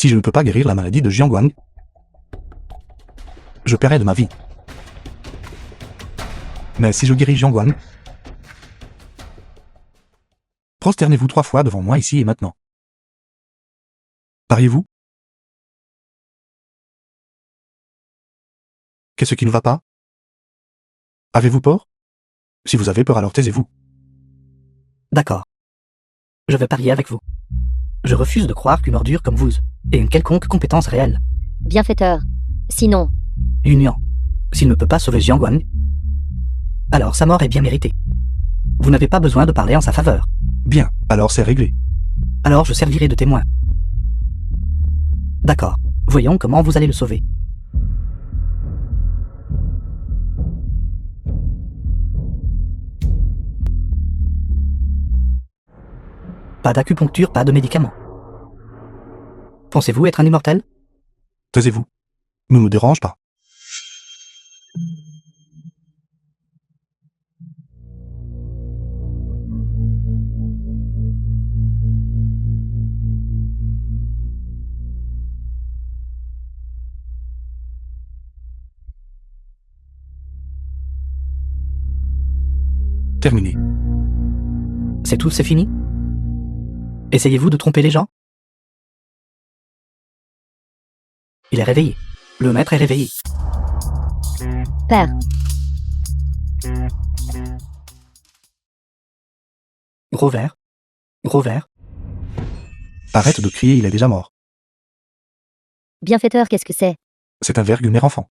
Si je ne peux pas guérir la maladie de Jiangguang, je paierai de ma vie. Mais si je guéris Jiangguang, prosternez-vous 3 fois devant moi ici et maintenant. Pariez-vous? Qu'est-ce qui ne va pas? Avez-vous peur? Si vous avez peur alors taisez-vous. D'accord. Je vais parier avec vous. Je refuse de croire qu'une ordure comme vous ait une quelconque compétence réelle. Bienfaiteur. Sinon, Union. S'il ne peut pas sauver Jiangguang, alors sa mort est bien méritée. Vous n'avez pas besoin de parler en sa faveur. Bien, alors c'est réglé. Alors je servirai de témoin. D'accord. Voyons comment vous allez le sauver. Pas d'acupuncture, pas de médicaments. Pensez-vous être un immortel? Taisez-vous. Ne me dérange pas. Terminé. C'est tout, c'est fini? Essayez-vous de tromper les gens? Il est réveillé. Le maître est réveillé. père. Gros vert. Gros vert. Arrête de crier, il est déjà mort. Bienfaiteur, qu'est-ce que c'est? C'est un vergumère enfant.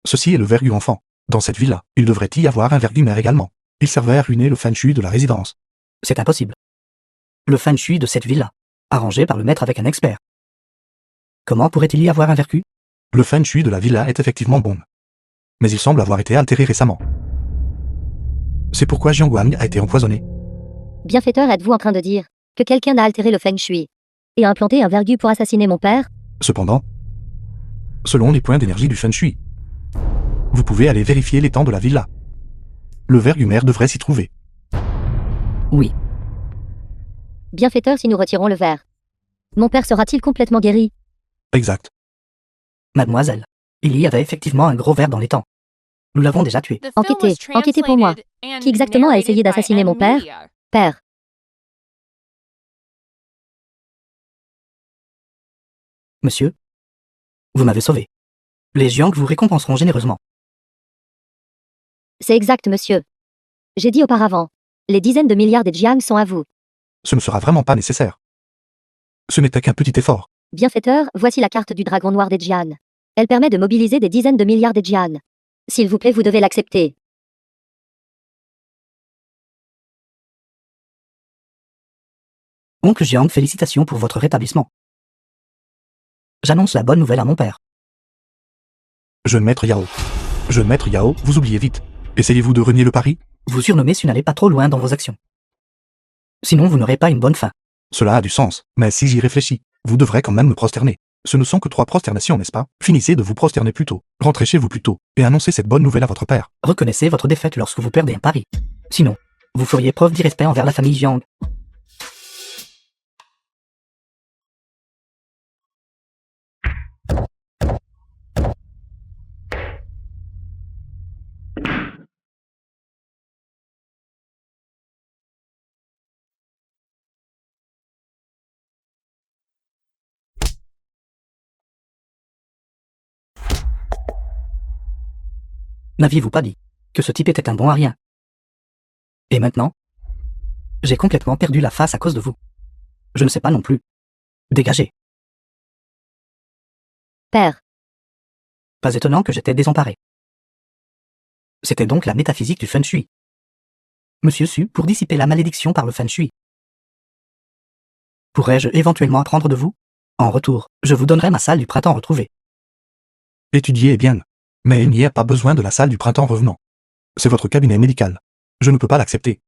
Ceci est le vergu enfant. Dans cette villa, il devrait y avoir un vergumère également. Il servait à ruiner le feng shui de la résidence. C'est impossible. Le feng shui de cette villa, arrangé par le maître avec un expert. Comment pourrait-il y avoir un vergu? Le feng shui de la villa est effectivement bon. Mais il semble avoir été altéré récemment. C'est pourquoi Jiangguang a été empoisonné. Bienfaiteur, êtes-vous en train de dire que quelqu'un a altéré le feng shui et a implanté un vergu pour assassiner mon père? Cependant, selon les points d'énergie du feng shui, vous pouvez aller vérifier l'étang de la villa. Le vergumère devrait s'y trouver. Oui. Bienfaiteur, si nous retirons le verre, mon père sera-t-il complètement guéri? Exact. Mademoiselle, il y avait effectivement un gros ver dans l'étang. Nous l'avons déjà tué. Enquêtez, enquêtez pour moi. Qui exactement a essayé d'assassiner mon père? Père. Monsieur, vous m'avez sauvé. Les Jiang vous récompenseront généreusement. C'est exact, monsieur. J'ai dit auparavant, les dizaines de milliards des Jiang sont à vous. Ce ne sera vraiment pas nécessaire. Ce n'était qu'un petit effort. Bienfaiteur, voici la carte du dragon noir des Jiang. Elle permet de mobiliser des dizaines de milliards des Jiang. S'il vous plaît, vous devez l'accepter. Oncle Jiang, félicitations pour votre rétablissement. J'annonce la bonne nouvelle à mon père. Jeune maître Yao. Jeune maître Yao, vous oubliez vite. Essayez-vous de renier le pari? Vous surnommez si vous n'allez pas trop loin dans vos actions. Sinon vous n'aurez pas une bonne fin. Cela a du sens, mais si j'y réfléchis, vous devrez quand même me prosterner. Ce ne sont que 3 prosternations, n'est-ce pas? Finissez de vous prosterner plus tôt, rentrez chez vous plus tôt, et annoncez cette bonne nouvelle à votre père. Reconnaissez votre défaite lorsque vous perdez un pari. Sinon, vous feriez preuve d'irrespect envers la famille Jiang. N'aviez-vous pas dit que ce type était un bon à rien? Et maintenant? J'ai complètement perdu la face à cause de vous. Je ne sais pas non plus. Dégagez. Père. Pas étonnant que j'étais désemparé. C'était donc la métaphysique du feng shui. Monsieur Su, pour dissiper la malédiction par le feng shui. Pourrais-je éventuellement apprendre de vous? En retour, je vous donnerai ma salle du printemps retrouvée. Étudiez bien. Mais il n'y a pas besoin de la salle du printemps revenant. C'est votre cabinet médical. Je ne peux pas l'accepter.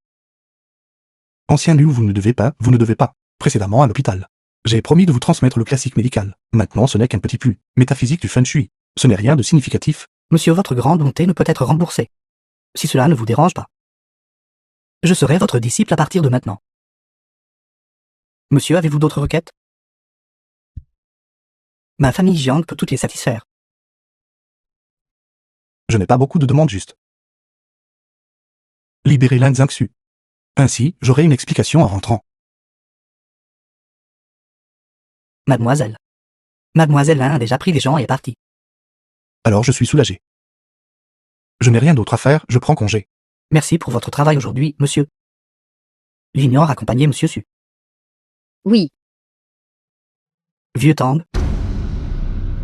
Ancien lieu où vous ne devez pas, précédemment à l'hôpital. J'ai promis de vous transmettre le classique médical. Maintenant ce n'est qu'un petit plus. Métaphysique du feng shui. Ce n'est rien de significatif. Monsieur, votre grande bonté ne peut être remboursée. Si cela ne vous dérange pas. Je serai votre disciple à partir de maintenant. Monsieur, avez-vous d'autres requêtes? Ma famille Jiang peut toutes les satisfaire. Je n'ai pas beaucoup de demandes justes. Libérez Lin Zhangxu. Ainsi, j'aurai une explication en rentrant. Mademoiselle. Mademoiselle Lin a déjà pris les gens et est partie. Alors je suis soulagé. Je n'ai rien d'autre à faire, je prends congé. Merci pour votre travail aujourd'hui, monsieur. L'ignore accompagné monsieur Su. Oui, Vieux Tang.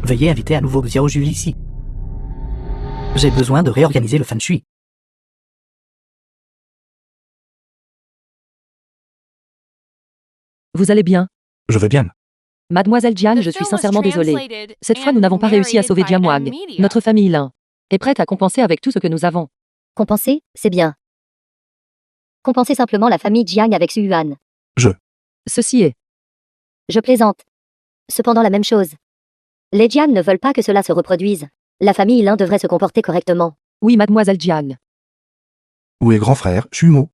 Veuillez inviter à nouveau Xiao Julie ici. J'ai besoin de réorganiser le feng shui. Vous allez bien? Je vais bien. Mademoiselle Jiang, je suis sincèrement désolée. Cette fois, nous n'avons pas réussi à sauver Jiang Wang. Notre famille Lin est prête à compenser avec tout ce que nous avons. compenser, c'est bien. Compensez simplement la famille Jiang avec Su Yuan. Ceci est. Je plaisante. Cependant la même chose. Les Jiang ne veulent pas que cela se reproduise. La famille Lin devrait se comporter correctement. Oui, mademoiselle Jiang. Où est grand frère, Chumo?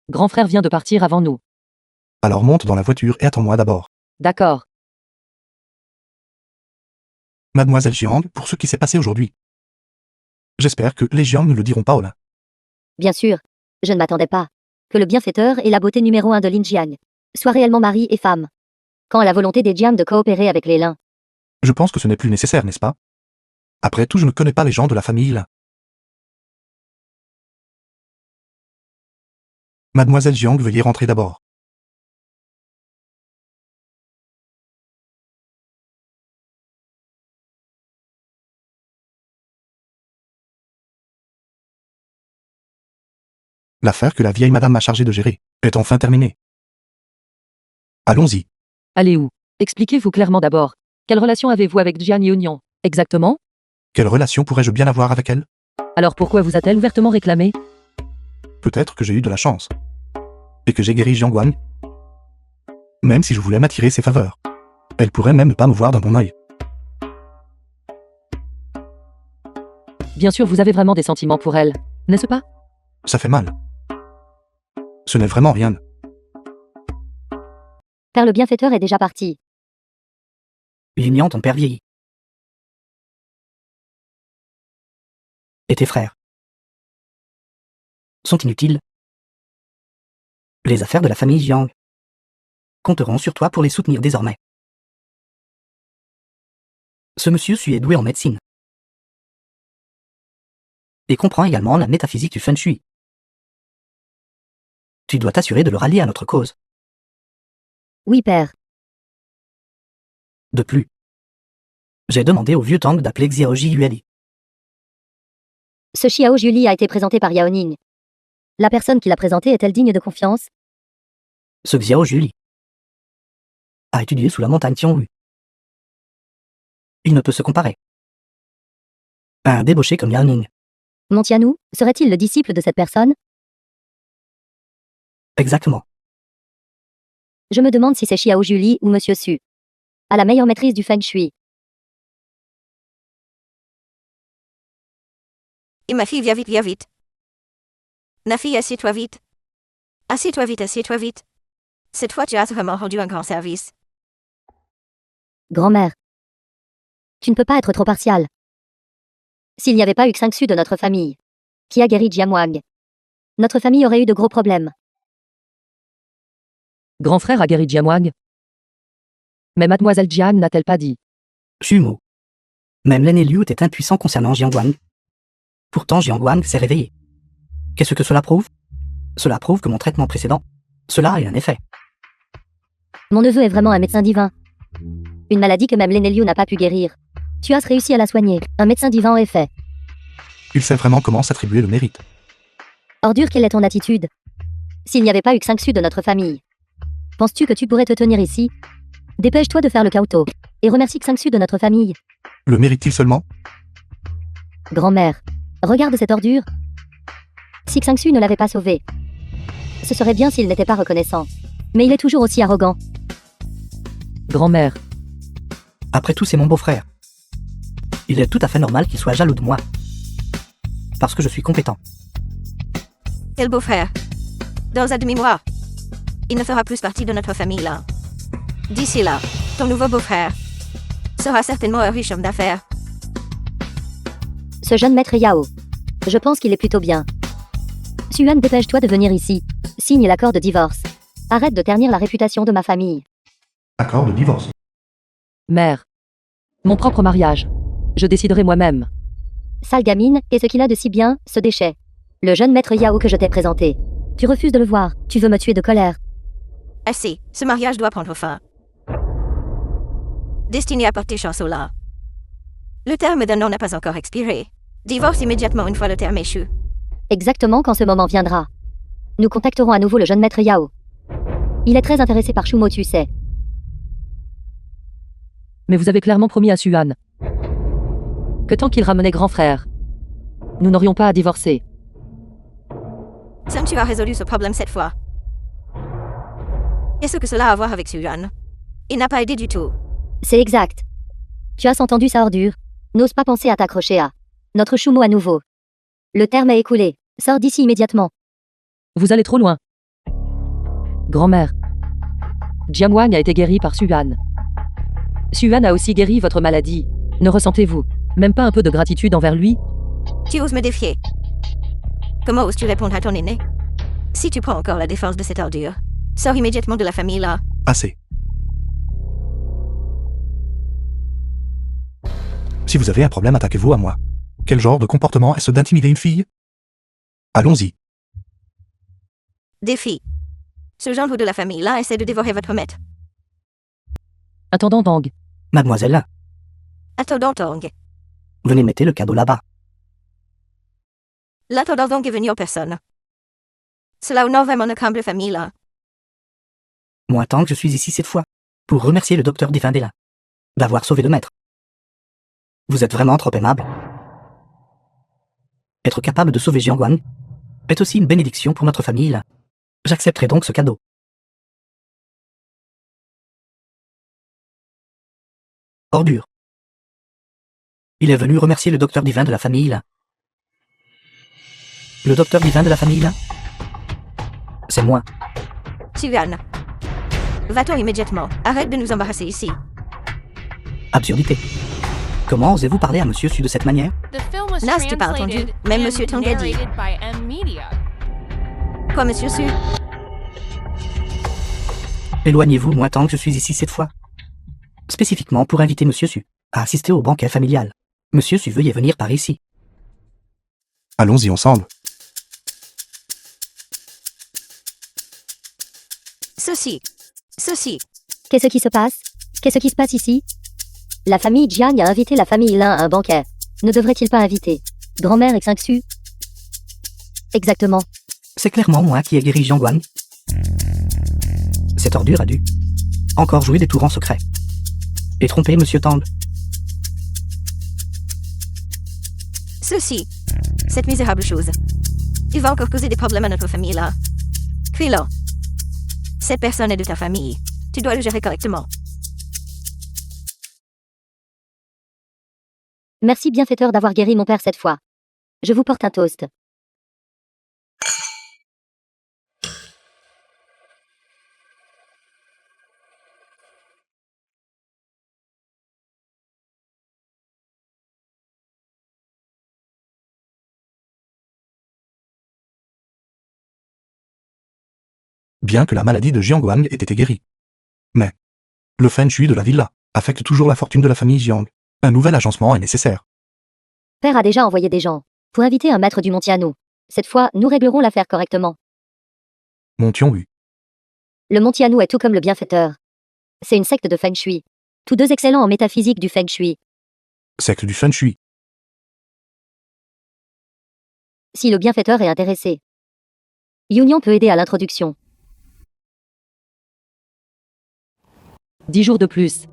Grand frère vient de partir avant nous. Alors monte dans la voiture et attends-moi d'abord. D'accord. Mademoiselle Jiang, pour ce qui s'est passé aujourd'hui. J'espère que les Jiang ne le diront pas au Lin. Bien sûr, je ne m'attendais pas. Que le bienfaiteur et la beauté numéro 1 de Lin Jiang soient réellement mari et femme. Quand la volonté des Jiang de coopérer avec les Lin. Je pense que ce n'est plus nécessaire, n'est-ce pas? Après tout, je ne connais pas les gens de la famille Lin. Mademoiselle Jiang, veuillez rentrer d'abord. L'affaire que la vieille madame m'a chargée de gérer est enfin terminée. Allons-y. Allez où? Expliquez-vous clairement d'abord. Quelle relation avez-vous avec Jiang Yonian? Exactement? Quelle relation pourrais-je bien avoir avec elle? Alors pourquoi vous a-t-elle ouvertement réclamé? Peut-être que j'ai eu de la chance. Et que j'ai guéri Jiang Wang. Même si je voulais m'attirer ses faveurs. Elle pourrait même ne pas me voir d'un bon œil. Bien sûr, vous avez vraiment des sentiments pour elle, n'est-ce pas? Ça fait mal. Ce n'est vraiment rien. Père le bienfaiteur est déjà parti. Lignan, ton père vieillit. Et tes frères sont inutiles. Les affaires de la famille Jiang compteront sur toi pour les soutenir désormais. Ce monsieur Su est doué en médecine et comprend également la métaphysique du feng shui. Tu dois t'assurer de le rallier à notre cause. Oui, père. De plus, j'ai demandé au vieux Tang d'appeler Xiaoji Yueli. Ce Xiao Julie a été présenté par Yao Ning. La personne qui l'a présenté est-elle digne de confiance? Ce Xiao Juli a étudié sous la montagne Tianwu. Il ne peut se comparer à un débauché comme Yao Ning. Montianou, serait-il le disciple de cette personne? Exactement. Je me demande si c'est Xiao Julie ou Monsieur Su. A la meilleure maîtrise du feng shui. Et ma fille, viens vite, viens vite. Ma fille, assieds-toi vite. Assieds-toi vite, assieds-toi vite. Cette fois, tu as vraiment rendu un grand service. Grand-mère. Tu ne peux pas être trop partial. S'il n'y avait pas eu Xingsu de notre famille, qui a guéri Jiang Wang, notre famille aurait eu de gros problèmes. Grand frère a guéri Jiang Wang. Mais mademoiselle Jiang n'a-t-elle pas dit? Chumo. Même l'aîné Liu était impuissant concernant Jiang Wang. Pourtant Jiang Wang s'est réveillé. Qu'est-ce que cela prouve? Cela prouve que mon traitement précédent, cela a eu un effet. Mon neveu est vraiment un médecin divin. Une maladie que même l'aîné Liu n'a pas pu guérir. Tu as réussi à la soigner. Un médecin divin en effet. Il sait vraiment comment s'attribuer le mérite. Ordure, quelle est ton attitude? S'il n'y avait pas eu Xingsu de notre famille, penses-tu que tu pourrais te tenir ici? Dépêche-toi de faire le Kauto, et remercie Xingsu de notre famille. Le mérite-t-il seulement? Grand-mère, regarde cette ordure. Si Xingsu ne l'avait pas sauvé, ce serait bien s'il n'était pas reconnaissant. Mais il est toujours aussi arrogant. Grand-mère. Après tout, c'est mon beau-frère. Il est tout à fait normal qu'il soit jaloux de moi. Parce que je suis compétent. Et le beau-frère. Dans un demi-mois. Il ne fera plus partie de notre famille là. D'ici là, ton nouveau beau-frère sera certainement un riche homme d'affaires. Ce jeune maître Yao. Je pense qu'il est plutôt bien. Suan, dépêche-toi de venir ici. Signe l'accord de divorce. Arrête de ternir la réputation de ma famille. Accord de divorce. Mère. Mon propre mariage. Je déciderai moi-même. Sale gamine, qu'est-ce qu'il a de si bien, ce déchet? Le jeune maître Yao que je t'ai présenté. Tu refuses de le voir, tu veux me tuer de colère. Assez, ce mariage doit prendre fin. Destiné à porter chance au là. Le terme d'un an n'a pas encore expiré. Divorce immédiatement une fois le terme échu. Exactement quand ce moment viendra. Nous contacterons à nouveau le jeune maître Yao. Il est très intéressé par Shumo, tu sais. Mais vous avez clairement promis à Suan que tant qu'il ramenait grand frère, nous n'aurions pas à divorcer. Sam, tu as résolu ce problème cette fois. Qu'est-ce que cela a à voir avec Suan? Il n'a pas aidé du tout. C'est exact. Tu as entendu sa ordure. N'ose pas penser à t'accrocher à notre Shumo à nouveau. Le terme est écoulé. Sors d'ici immédiatement. Vous allez trop loin. Grand-mère. Jiamwang a été guéri par Suan. Suan a aussi guéri votre maladie. Ne ressentez-vous même pas un peu de gratitude envers lui? Tu oses me défier. Comment oses-tu répondre à ton aîné? Si tu prends encore la défense de cette ordure, sors immédiatement de la famille là. Assez. Si vous avez un problème, attaquez-vous à moi. Quel genre de comportement est-ce d'intimider une fille? Allons-y. Défi. Ce gendre de la famille là essaie de dévorer votre maître. Intendant Dang. Mademoiselle, Attendant Tong. venez mettez le cadeau là-bas. L'attendant Tong est venu en personne. Cela honore vraiment notre humble famille là. Moi tant que je suis ici cette fois, pour remercier le docteur Divindela d'avoir sauvé le maître. Vous êtes vraiment trop aimable. Être capable de sauver Jiangwan est aussi une bénédiction pour notre famille là. J'accepterai donc ce cadeau. Ordure. Il est venu remercier le docteur divin de la famille là. Le docteur divin de la famille là? C'est moi. Suan. Va-t'en immédiatement. Arrête de nous embarrasser ici. Absurdité. Comment osez-vous parler à Monsieur Su de cette manière? Nas, tu pas entendu. Même Monsieur Tong a dit. Quoi, Monsieur Su? Éloignez-vous moi tant que je suis ici cette fois. Spécifiquement pour inviter Monsieur Su à assister au banquet familial. Monsieur Su, veuillez venir par ici. Allons-y ensemble. Ceci. Qu'est-ce qui se passe? Qu'est-ce qui se passe ici? La famille Jiang a invité la famille Lin à un banquet. Ne devrait-il pas inviter grand-mère et Xingsu? Exactement. C'est clairement moi qui ai guéri Jiangwan. Cette ordure a dû encore jouer des tours en secret. Et tromper Monsieur Tang. Cette misérable chose. Il va encore causer des problèmes à notre famille là. Crie-le. Cette personne est de ta famille. Tu dois le gérer correctement. Merci bienfaiteur d'avoir guéri mon père cette fois. Je vous porte un toast. Bien que la maladie de Jiangwan ait été guérie. Mais le feng shui de la villa affecte toujours la fortune de la famille Jiang. Un nouvel agencement est nécessaire. Père a déjà envoyé des gens pour inviter un maître du Montiano. Cette fois, nous réglerons l'affaire correctement. Montion-Hu. Le Montiano est tout comme le bienfaiteur. C'est une secte de Feng Shui. Tous deux excellents en métaphysique du Feng Shui. Secte du feng shui. Si le bienfaiteur est intéressé, Yunion peut aider à l'introduction. 10 jours de plus.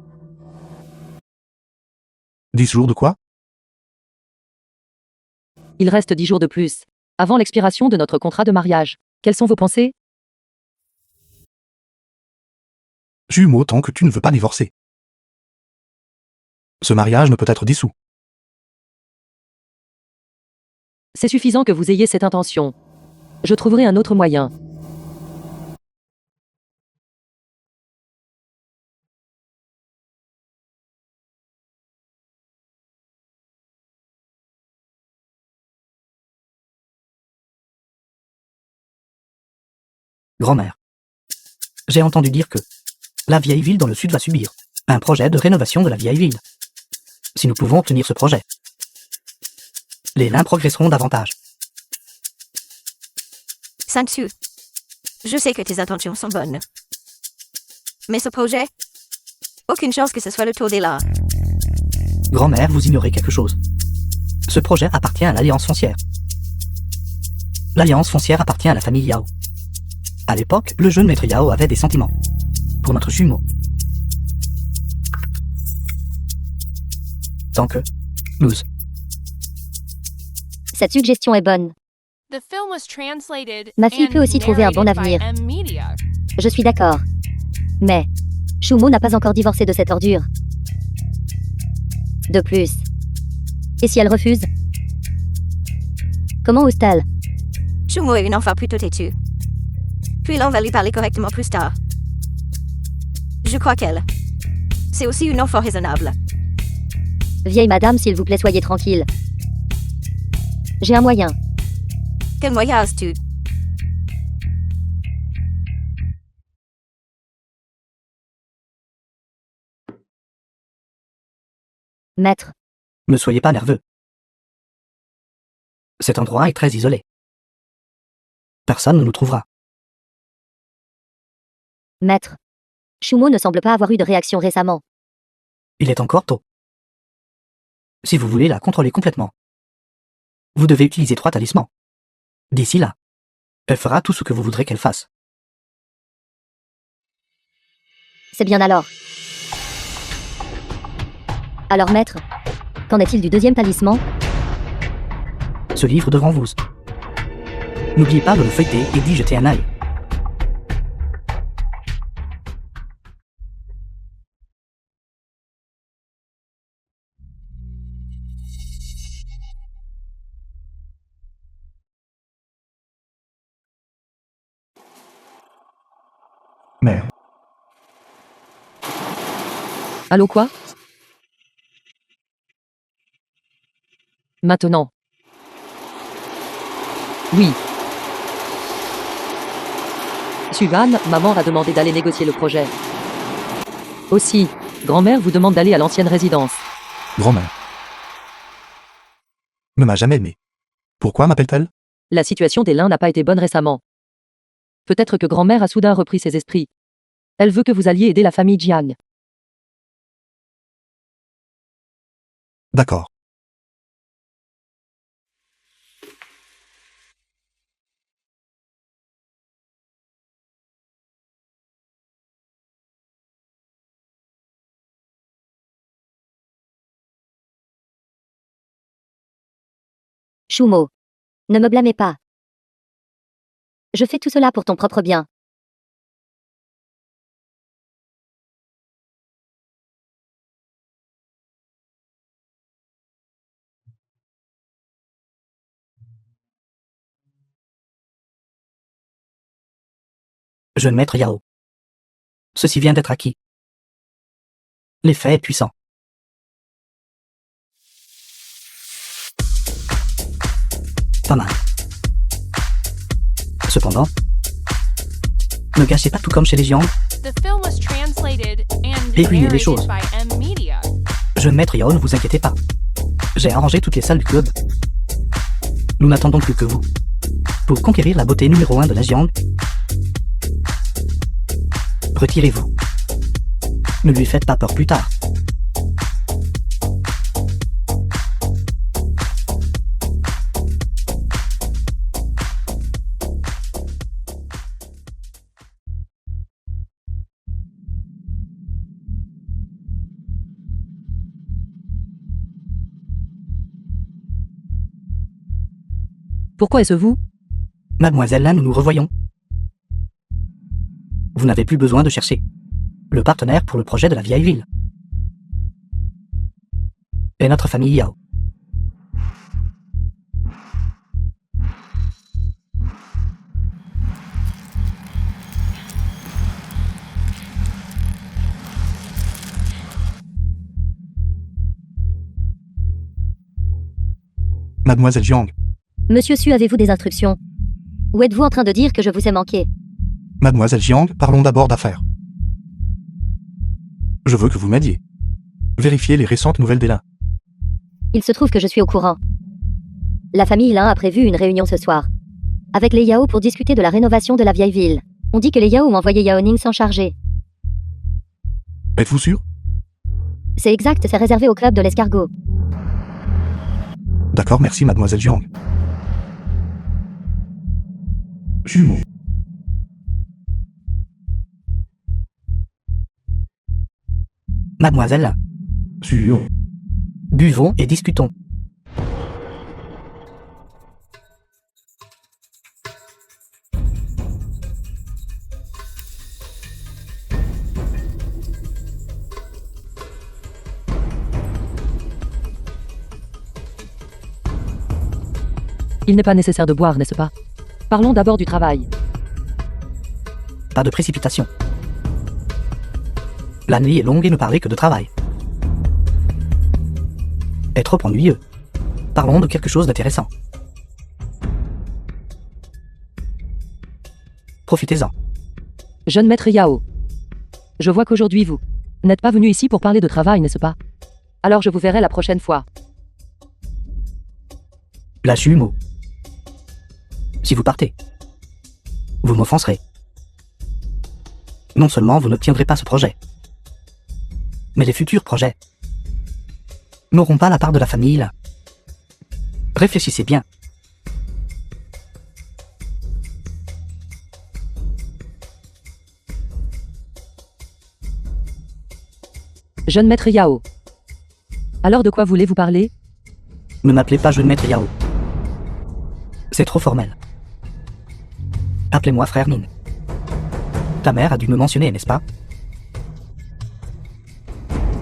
10 jours de quoi? Il reste 10 jours de plus. Avant l'expiration de notre contrat de mariage. Quelles sont vos pensées? Jumeau tant que tu ne veux pas divorcer. Ce mariage ne peut être dissous. C'est suffisant que vous ayez cette intention. Je trouverai un autre moyen. Grand-mère. J'ai entendu dire que la vieille ville dans le sud va subir un projet de rénovation de la vieille ville. Si nous pouvons obtenir ce projet, les lins progresseront davantage. Sang-Su, je sais que tes intentions sont bonnes. Mais ce projet, aucune chance que ce soit le tour des lats. Grand-mère, vous ignorez quelque chose. Ce projet appartient à l'Alliance foncière. L'Alliance foncière appartient à la famille Yao. À l'époque, le jeune maître Yao avait des sentiments pour notre jumeau. Tant que Luz. Cette suggestion est bonne. Ma fille peut aussi trouver un bon avenir. Je suis d'accord. Mais Shumo n'a pas encore divorcé de cette ordure. De plus, et si elle refuse? Comment ose-t-elle? Shumo est une enfant plutôt têtue. Puis l'on va lui parler correctement plus tard. Je crois qu'elle, c'est aussi une enfant raisonnable. Vieille madame, s'il vous plaît, soyez tranquille. J'ai un moyen. Quel moyen as-tu? Maître, Ne soyez pas nerveux. Cet endroit est très isolé. Personne ne nous trouvera. maître. Shumo ne semble pas avoir eu de réaction récemment. Il est encore tôt. Si vous voulez la contrôler complètement, vous devez utiliser 3 talismans. D'ici là, elle fera tout ce que vous voudrez qu'elle fasse. C'est bien alors. Alors maître, qu'en est-il du deuxième talisman? Ce livre devant vous. N'oubliez pas de le feuilleter et d'y jeter un œil. Mère. Allô quoi? Maintenant. Oui. Suvan, maman a demandé d'aller négocier le projet. Aussi, grand-mère vous demande d'aller à l'ancienne résidence. Grand-mère. Ne m'a jamais aimé. Pourquoi m'appelle-t-elle? La situation des lins n'a pas été bonne récemment. Peut-être que grand-mère a soudain repris ses esprits. Elle veut que vous alliez aider la famille Jiang. D'accord. Shumo, ne me blâmez pas. Je fais tout cela pour ton propre bien. Jeune maître Yao. Ceci vient d'être acquis. L'effet est puissant. Pas mal. Cependant, ne gâchez pas tout comme chez les Jiang. Ruinez les choses. Jeune maître Yao, ne vous inquiétez pas. J'ai arrangé toutes les salles du club. Nous n'attendons plus que vous. Pour conquérir la beauté numéro 1 de la Jiang, retirez-vous. Ne lui faites pas peur plus tard. Pourquoi est-ce vous? Mademoiselle, là, nous nous revoyons. Vous n'avez plus besoin de chercher le partenaire pour le projet de la vieille ville. Et notre famille Yao. Mademoiselle Jiang. Monsieur Su, avez-vous des instructions? Ou êtes-vous en train de dire que je vous ai manqué? Mademoiselle Jiang, parlons d'abord d'affaires. Je veux que vous m'aidiez. Vérifiez les récentes nouvelles d'Ela. Il se trouve que je suis au courant. La famille Lin a prévu une réunion ce soir. Avec les Yao pour discuter de la rénovation de la vieille ville. On dit que les Yao ont envoyé Yao Ning s'en charger. Êtes-vous sûr? C'est exact, c'est réservé au club de l'escargot. D'accord, merci Mademoiselle Jiang. Jumeaux. Mademoiselle, Sûr. buvons et discutons. Il n'est pas nécessaire de boire, n'est-ce pas? Parlons d'abord du travail. Pas de précipitation. La nuit est longue et ne parlez que de travail. Est trop ennuyeux. Parlons de quelque chose d'intéressant. Profitez-en. Jeune maître Yao. Je vois qu'aujourd'hui vous n'êtes pas venu ici pour parler de travail, n'est-ce pas? Alors je vous verrai la prochaine fois. La jumeau. Si vous partez, vous m'offenserez. Non seulement vous n'obtiendrez pas ce projet, mais les futurs projets n'auront pas la part de la famille là. Réfléchissez bien. Jeune maître Yao. Alors de quoi voulez-vous parler? Ne m'appelez pas jeune maître Yao. C'est trop formel. Appelez-moi frère Nin. Ta mère a dû me mentionner, n'est-ce pas?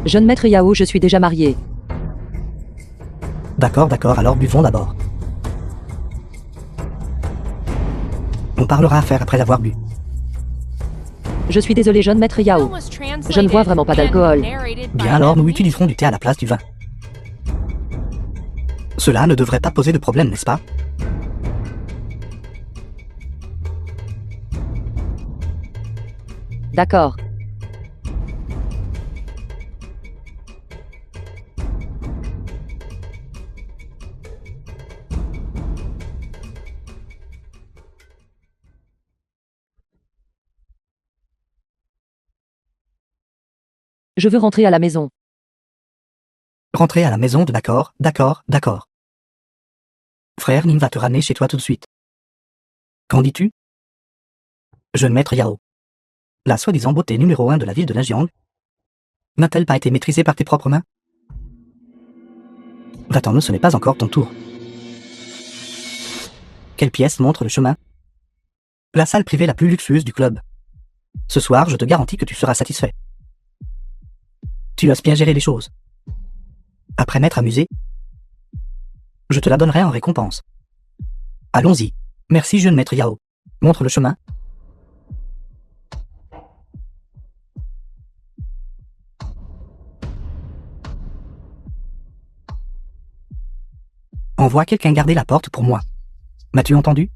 Jeune maître Yao, je suis déjà marié. D'accord, alors buvons d'abord. On parlera affaires après avoir bu. Je suis désolé, jeune maître Yao. Je ne bois vraiment pas d'alcool. Bien alors, nous utiliserons du thé à la place du vin. Cela ne devrait pas poser de problème, n'est-ce pas? D'accord. Je veux rentrer à la maison. Rentrer à la maison, d'accord. Frère Nin va te ramener chez toi tout de suite. Qu'en dis-tu? Jeune maître Yao. La soi-disant beauté numéro 1 de la ville de Najiang n'a-t-elle pas été maîtrisée par tes propres mains? Va-t'en, ce n'est pas encore ton tour. Quelle pièce montre le chemin? La salle privée la plus luxueuse du club. Ce soir, je te garantis que tu seras satisfait. Tu oses bien gérer les choses. Après m'être amusé, je te la donnerai en récompense. Allons-y. Merci, jeune maître Yao. Montre le chemin. Envoie quelqu'un garder la porte pour moi. M'as-tu entendu?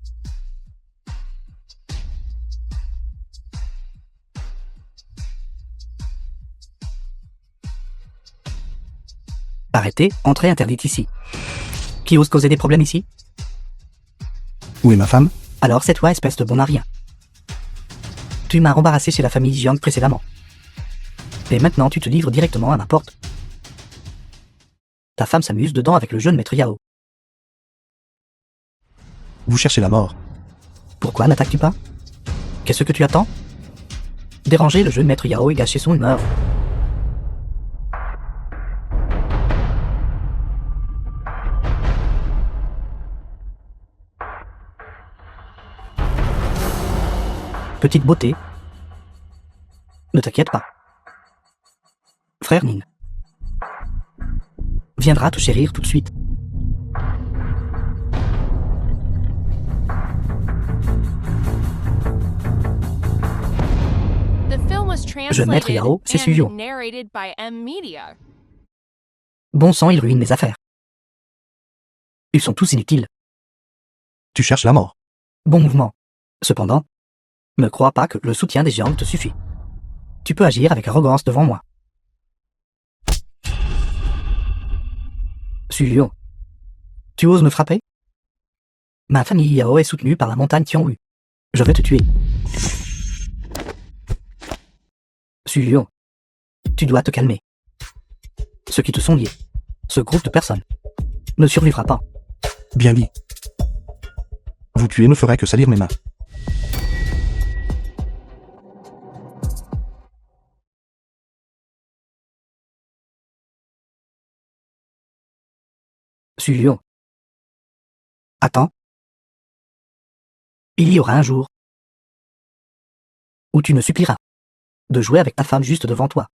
Arrêtez, entrée interdite ici. Qui ose causer des problèmes ici? Où est ma femme? Alors c'est toi, espèce de bon à rien. Tu m'as embarrassé chez la famille Jiang précédemment. Et maintenant tu te livres directement à ma porte. Ta femme s'amuse dedans avec le jeune maître Yao. Vous cherchez la mort. Pourquoi n'attaques-tu pas? Qu'est-ce que tu attends? Déranger le jeune maître Yao et gâcher son humeur. Petite beauté. Ne t'inquiète pas. Frère Nin viendra te chérir tout de suite. Jeune maître Yao, c'est suivant. Bon sang, il ruine mes affaires. Ils sont tous inutiles. Tu cherches la mort. Bon mouvement. Cependant, Ne crois pas que le soutien des géants te suffit. Tu peux agir avec arrogance devant moi. Sulio, tu oses me frapper? Ma famille Yao est soutenue par la montagne Tianwu. Je vais te tuer. Sulio, tu dois te calmer. Ceux qui te sont liés, ce groupe de personnes, ne survivra pas. Bien dit. Vous tuer ne ferait que salir mes mains. Sulio. Attends. Il y aura un jour où tu me supplieras de jouer avec ta femme juste devant toi.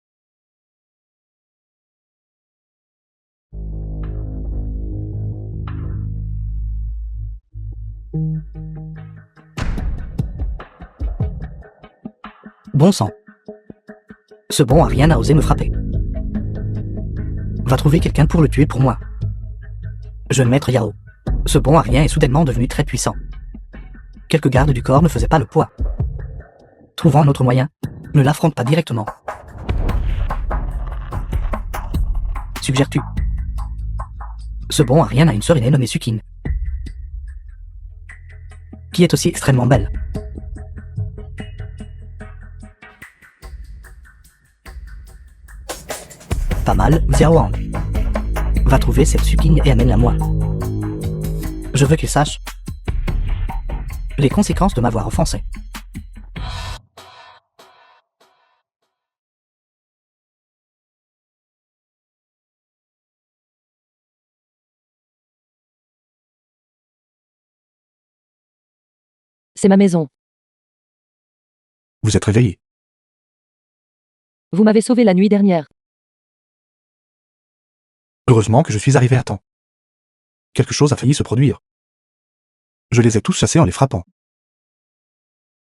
Bon sang. Ce bon a rien à oser me frapper. Va trouver quelqu'un pour le tuer pour moi. Jeune maître Yao. Ce bon a rien est soudainement devenu très puissant. Quelques gardes du corps ne faisaient pas le poids. Trouvant un autre moyen, ne l'affronte pas directement. Suggères-tu? Ce bon a rien a une sœur aînée nommée Sukin, qui est aussi extrêmement belle. Pas mal, Xiao Wang. Va trouver cette Sukin et amène-la moi. Je veux qu'il sache les conséquences de m'avoir offensé. C'est ma maison. Vous êtes réveillé. Vous m'avez sauvé la nuit dernière. Heureusement que je suis arrivé à temps. Quelque chose a failli se produire. Je les ai tous chassés en les frappant.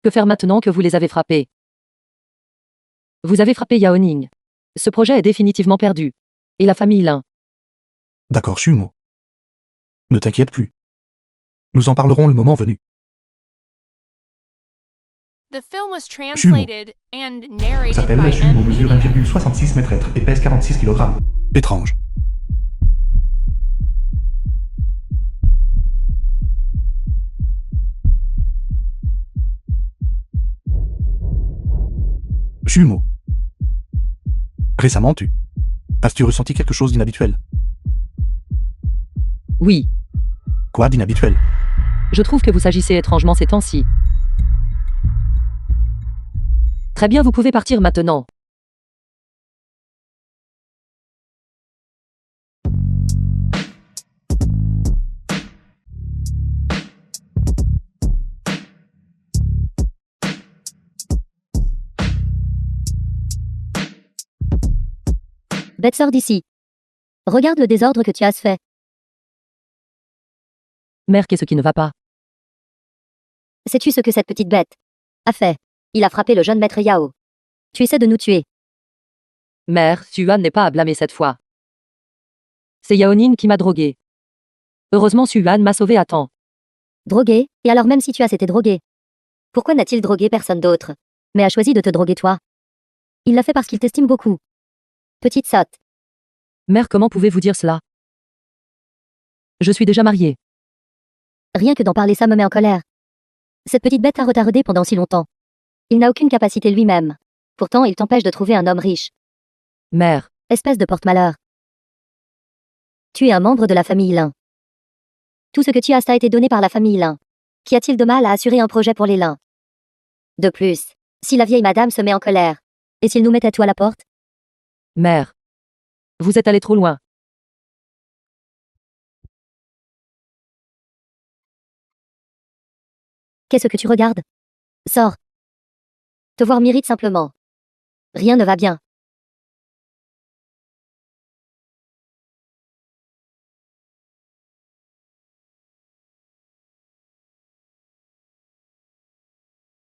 Que faire maintenant que vous les avez frappés? Vous avez frappé Yao Ning. Ce projet est définitivement perdu. Et la famille Lin. D'accord, Shumo. Ne t'inquiète plus. Nous en parlerons le moment venu. The film was translated and narrated S'appelle by Shumo, M. mesure 1,66 m et pèse 46 kg. Étrange. Shumo. Récemment, as-tu ressenti quelque chose d'inhabituel? Oui. Quoi d'inhabituel? Je trouve que vous agissez étrangement ces temps-ci. Très bien, vous pouvez partir maintenant. Bête, sors d'ici. Regarde le désordre que tu as fait. Mère, qu'est-ce qui ne va pas? Sais-tu ce que cette petite bête a fait? Il a frappé le jeune maître Yao. Tu essaies de nous tuer. Mère, Suan n'est pas à blâmer cette fois. C'est Yao Ning qui m'a drogué. Heureusement, Suan m'a sauvé à temps. Drogué? Et alors même si tu as été drogué? Pourquoi n'a-t-il drogué personne d'autre, mais a choisi de te droguer toi? Il l'a fait parce qu'il t'estime beaucoup. Petite sotte. Mère, comment pouvez-vous dire cela? Je suis déjà mariée. Rien que d'en parler ça me met en colère. Cette petite bête t'a retardé pendant si longtemps. Il n'a aucune capacité lui-même. Pourtant, il t'empêche de trouver un homme riche. Mère, Espèce de porte-malheur. Tu es un membre de la famille Lin. Tout ce que tu as t'a été donné par la famille Lin. Qu'y a-t-il de mal à assurer un projet pour les Lin? De plus, si la vieille madame se met en colère, et s'il nous mettait tout à la porte? mère. Vous êtes allé trop loin. Qu'est-ce que tu regardes? Sors. Te voir m'irrite simplement. Rien ne va bien.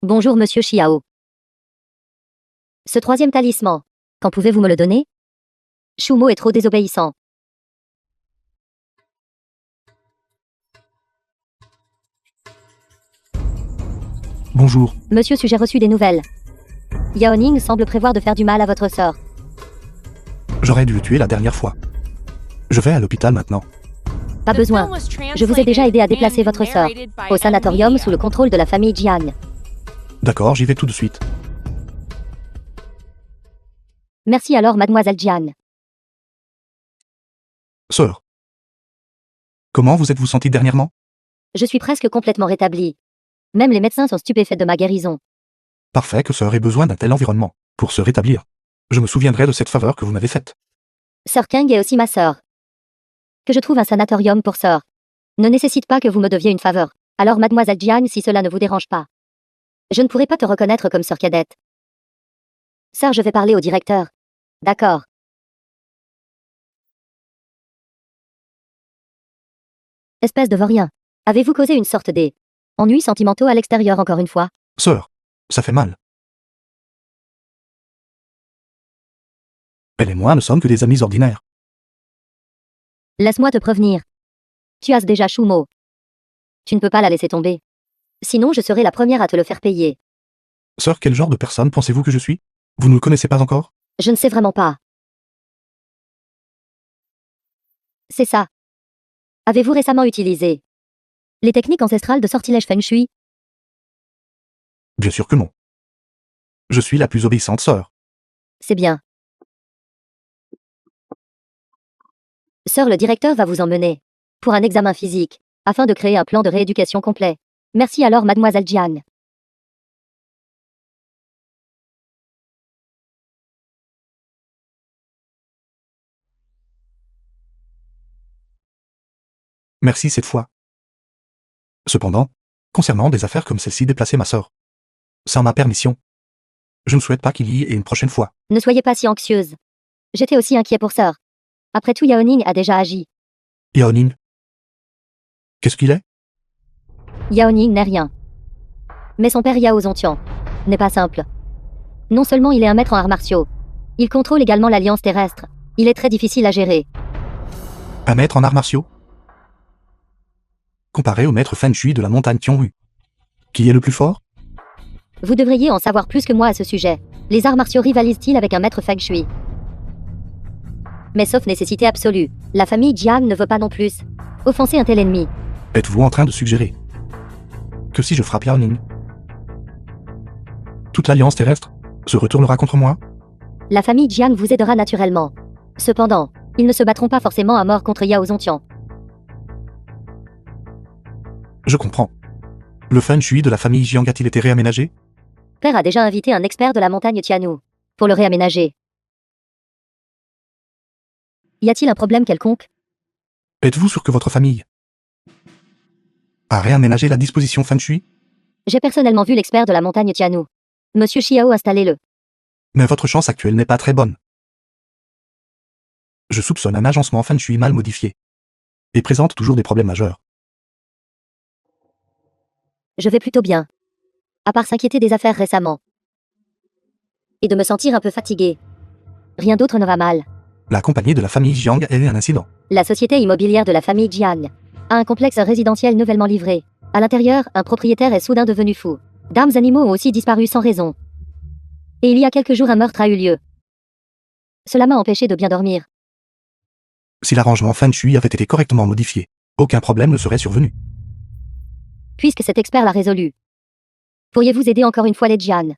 Bonjour monsieur Xiao. Ce troisième talisman, quand pouvez-vous me le donner? Shumo est trop désobéissant. Bonjour. Monsieur Su, j'ai reçu des nouvelles. Yao Ning semble prévoir de faire du mal à votre sœur. J'aurais dû le tuer la dernière fois. Je vais à l'hôpital maintenant. Pas besoin. Je vous ai déjà aidé à déplacer votre sœur au sanatorium sous le contrôle de la famille Jiang. D'accord, j'y vais tout de suite. Merci alors, mademoiselle Jiang. Sœur. Comment vous êtes-vous sentie dernièrement? Je suis presque complètement rétablie. Même les médecins sont stupéfaits de ma guérison. Parfait que sœur ait besoin d'un tel environnement pour se rétablir. Je me souviendrai de cette faveur que vous m'avez faite. Sœur Kang est aussi ma sœur. Que je trouve un sanatorium pour sœur ne nécessite pas que vous me deviez une faveur. Alors mademoiselle Jiang, si cela ne vous dérange pas. Je ne pourrai pas te reconnaître comme sœur cadette. Sœur, je vais parler au directeur. D'accord. Espèce de vaurien. Avez-vous causé une sorte d'ennuis sentimentaux à l'extérieur encore une fois? Sœur, ça fait mal. Elle et moi ne sommes que des amis ordinaires. Laisse-moi te prévenir. Tu as déjà Shumo. Tu ne peux pas la laisser tomber. Sinon, je serai la première à te le faire payer. Sœur, quel genre de personne pensez-vous que je suis? Vous ne le connaissez pas encore? Je ne sais vraiment pas. C'est ça. Avez-vous récemment utilisé les techniques ancestrales de sortilège Feng Shui? Bien sûr que non. Je suis la plus obéissante sœur. C'est bien. Sœur, le directeur va vous emmener pour un examen physique, afin de créer un plan de rééducation complet. Merci alors, mademoiselle Jiang. Merci cette fois. Cependant, concernant des affaires comme celle-ci, déplacer ma sœur. Sans ma permission. Je ne souhaite pas qu'il y ait une prochaine fois. Ne soyez pas si anxieuse. J'étais aussi inquiet pour sœur. Après tout, Yao Ning a déjà agi. Yao Ning. Qu'est-ce qu'il est? Yao Ning n'est rien. Mais son père Yao Zongtian n'est pas simple. Non seulement il est un maître en arts martiaux, il contrôle également l'alliance terrestre. Il est très difficile à gérer. Un maître en arts martiaux? Comparé au maître Feng Shui de la montagne Tianwu. Qui est le plus fort? Vous devriez en savoir plus que moi à ce sujet. Les arts martiaux rivalisent-ils avec un maître Feng Shui? Mais sauf nécessité absolue, la famille Jiang ne veut pas non plus offenser un tel ennemi. Êtes-vous en train de suggérer que si je frappe Yao Ning, toute l'alliance terrestre se retournera contre moi? La famille Jiang vous aidera naturellement. Cependant, ils ne se battront pas forcément à mort contre Yao Zongtian. Je comprends. Le Feng Shui de la famille Jiang a-t-il été réaménagé? Père a déjà invité un expert de la montagne Tianu pour le réaménager. Y a-t-il un problème quelconque? Êtes-vous sûr que votre famille a réaménagé la disposition Feng Shui? J'ai personnellement vu l'expert de la montagne Tianu. Monsieur Xiao installez-le. Mais votre chance actuelle n'est pas très bonne. Je soupçonne un agencement Feng Shui mal modifié. Et présente toujours des problèmes majeurs. Je vais plutôt bien. À part s'inquiéter des affaires récemment. Et de me sentir un peu fatigué. Rien d'autre ne va mal. La compagnie de la famille Jiang a eu un incident. La société immobilière de la famille Jiang a un complexe résidentiel nouvellement livré. À l'intérieur, un propriétaire est soudain devenu fou. D'armes animaux ont aussi disparu sans raison. Et il y a quelques jours, un meurtre a eu lieu. Cela m'a empêché de bien dormir. Si l'arrangement Feng Shui avait été correctement modifié, aucun problème ne serait survenu. Puisque cet expert l'a résolu, pourriez-vous aider encore une fois les Jiang?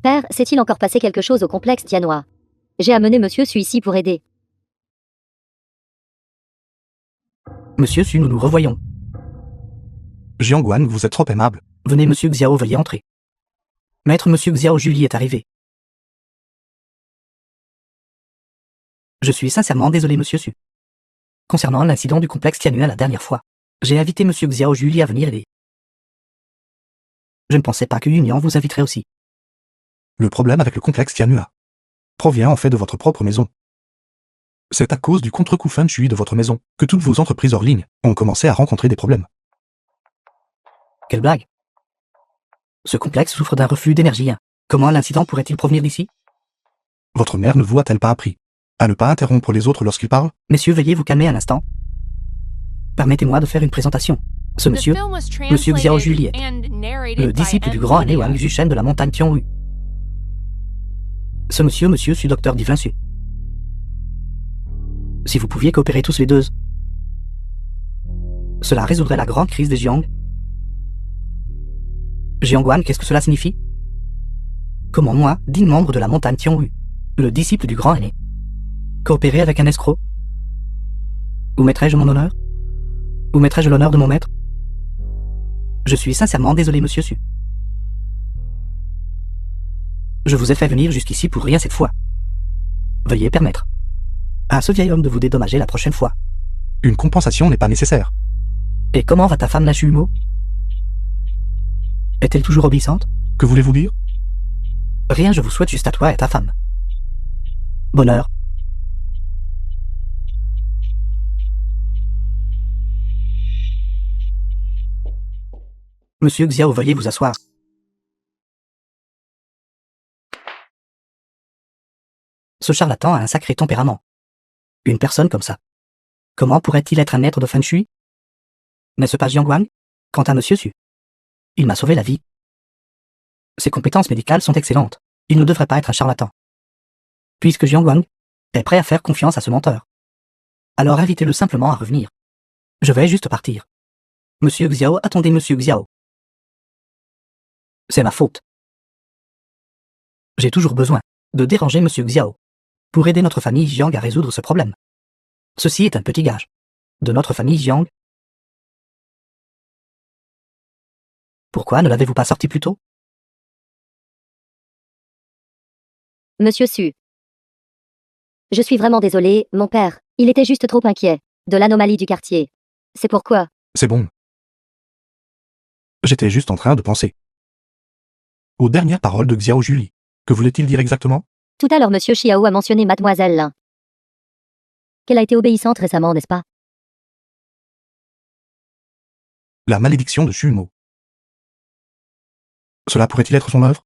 Père, s'est-il encore passé quelque chose au complexe tianois? J'ai amené Monsieur Su ici pour aider. Monsieur Su, nous nous revoyons. Jiangguan, vous êtes trop aimable. Venez, Monsieur Xiao, veuillez entrer. Maître Monsieur Xiao Julie est arrivé. Je suis sincèrement désolé, Monsieur Su. Concernant l'incident du complexe Tianua la dernière fois, j'ai invité Monsieur Xiao Julie à venir aider. Je ne pensais pas que Union vous inviterait aussi. Le problème avec le complexe Tianua provient en fait de votre propre maison. C'est à cause du contre-coup Feng Shui de votre maison que toutes vos entreprises hors ligne ont commencé à rencontrer des problèmes. Quelle blague! Ce complexe souffre d'un reflux d'énergie. Comment l'incident pourrait-il provenir d'ici? Votre mère ne vous a-t-elle pas appris à ne pas interrompre les autres lorsqu'ils parlent? Messieurs, veuillez vous calmer un instant. Permettez-moi de faire une présentation. Ce The monsieur, film was Monsieur Xiao translated Juliette, and narrated le by disciple du M. grand aîné Media. Wang Zhishen de la montagne Tianwu. Ce monsieur Su docteur Divin Su. Si vous pouviez coopérer tous les deux, cela résoudrait la grande crise des Jiang. Jiangwan, qu'est-ce que cela signifie? Comment moi, digne membre de la montagne Tianwu, le disciple du grand aîné, coopérer avec un escroc? Où mettrais-je mon honneur? Où mettrais-je l'honneur de mon maître? Je suis sincèrement désolé, monsieur Su. Je vous ai fait venir jusqu'ici pour rien cette fois. Veuillez permettre à ce vieil homme de vous dédommager la prochaine fois. Une compensation n'est pas nécessaire. Et comment va ta femme, la Chumo? Est-elle toujours obéissante? Que voulez-vous dire? Rien, je vous souhaite juste à toi et à ta femme. Bonheur. Monsieur Xiao, veuillez vous asseoir. Ce charlatan a un sacré tempérament. Une personne comme ça. Comment pourrait-il être un maître de Feng Shui? N'est-ce pas Jiangwan? Quant à Monsieur Su, il m'a sauvé la vie. Ses compétences médicales sont excellentes. Il ne devrait pas être un charlatan. Puisque Jiangwan est prêt à faire confiance à ce menteur, alors invitez-le simplement à revenir. Je vais juste partir. Monsieur Xiao, attendez, Monsieur Xiao. C'est ma faute. J'ai toujours besoin de déranger Monsieur Xiao pour aider notre famille Jiang à résoudre ce problème. Ceci est un petit gage de notre famille Jiang. Pourquoi ne l'avez-vous pas sorti plus tôt? Monsieur Su. Je suis vraiment désolé, mon père. Il était juste trop inquiet de l'anomalie du quartier. C'est pourquoi. C'est bon. J'étais juste en train de penser aux dernières paroles de Xiao Julie. Que voulait-il dire exactement? Tout à l'heure, Monsieur Xiao a mentionné Mademoiselle Lin. Qu'elle a été obéissante récemment, n'est-ce pas? La malédiction de Shumo. Cela pourrait-il être son œuvre?